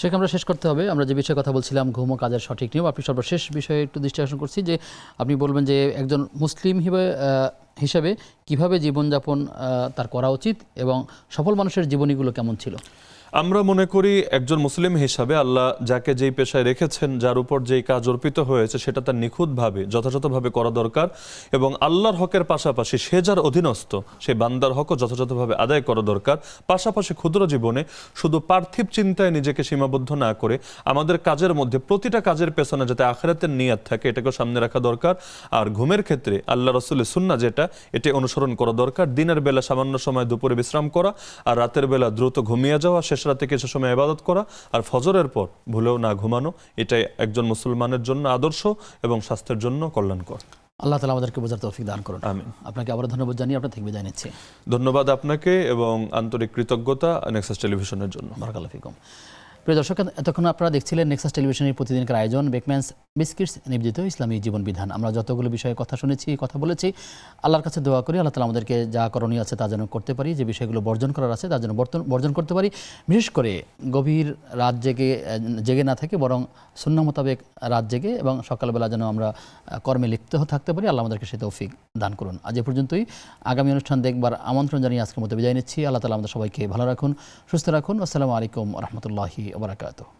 সেখানে আমরা শেষ করতে হবে। আমরা যে বিষয়ে কথা বলছিলাম, ঘুম ও কাজের সঠিক নিয়ম, আপনি সর্বশেষ বিষয়ে একটু দৃষ্টি আকর্ষণ করছি যে আপনি বলবেন যে একজন মুসলিম হিসেবে কিভাবে জীবনযাপন তার করা উচিত এবং সফল মানুষের জীবনীগুলো কেমন ছিল। আমরা মনে করি একজন মুসলিম হিসাবে আল্লাহ যাকে যেই পেশায় রেখেছেন, যার উপর যেই কাজ অর্পিত হয়েছে, সেটা তার নিখুঁতভাবে যথাযথভাবে করা দরকার, এবং আল্লাহর হকের পাশাপাশি সে যার অধীনস্থ সেই বান্দার হকও যথাযথভাবে আদায় করা দরকার। পাশাপাশি ক্ষুদ্র জীবনে শুধু পার্থিব চিন্তায় নিজেকে সীমাবদ্ধ না করে আমাদের কাজের মধ্যে প্রতিটা কাজের পেছনে যাতে আখিরাতের নিয়াত থাকে, এটাকেও সামনে রাখা দরকার। আর ঘুমের ক্ষেত্রে আল্লাহ রাসূলের সুন্নাহ যেটা, এটা অনুসরণ করা দরকার। দিনের বেলা সামান্য সময় দুপুরে বিশ্রাম করা, আর রাতের বেলা দ্রুত ঘুমিয়ে যাওয়া, শেষ রাতে কিছু সময় ইবাদত করা, আর ফজরের পর ভুলেও না ঘুমানো, এটাই একজন মুসলমানের জন্য আদর্শ এবং স্বাস্থ্যের জন্য কল্যাণকর। আল্লাহ তাআলা আমাদেরকে বোঝার তৌফিক দান করুন। আমিন। আপনাকে আবার ধন্যবাদ জানিয়ে আপনার থেকে বিদায় নিচ্ছি। ধন্যবাদ আপনাকে এবং আন্তরিক কৃতজ্ঞতা নেক্সাস টেলিভিশনের জন্য। বারাকাল্লাহু ফিকুম। প্রিয় দর্শক, এতক্ষণ আপনারা দেখছিলেন নেক্সাস টেলিভিশনের প্রতিদিনকার আয়োজন বেকম্যানস বিস্কিটস নিবেদিত ইসলামী জীবন বিধান। আমরা যতগুলো বিষয়ে কথা শুনেছি, কথা বলেছি, আল্লাহর কাছে দোয়া করি আল্লাহ তাআলা আমাদেরকে যা করণীয় আছে তা যেন করতে পারি, যে বিষয়গুলো বর্জন করার আছে তা যেন বর্জন করতে পারি। বিশেষ করে গভীর রাত জেগে না থাকে, বরং সুন্নাহ মোতাবেক রাত জেগে এবং সকালবেলা যেন আমরা কর্মে লিপ্ত থাকতে পারি। আল্লাহ আমাদেরকে সে তৌফিক দান করুন। আজ এ পর্যন্তই। আগামী অনুষ্ঠান দেখবার আমন্ত্রণ জানিয়ে আজকের মতো বিদায় নিচ্ছি। আল্লাহ তাআলা আমাদের সবাইকে ভালো রাখুন, সুস্থ রাখুন। আসসালামু আলাইকুম ওয়া রাহমাতুল্লাহি ওয়া বারাকাতুহু।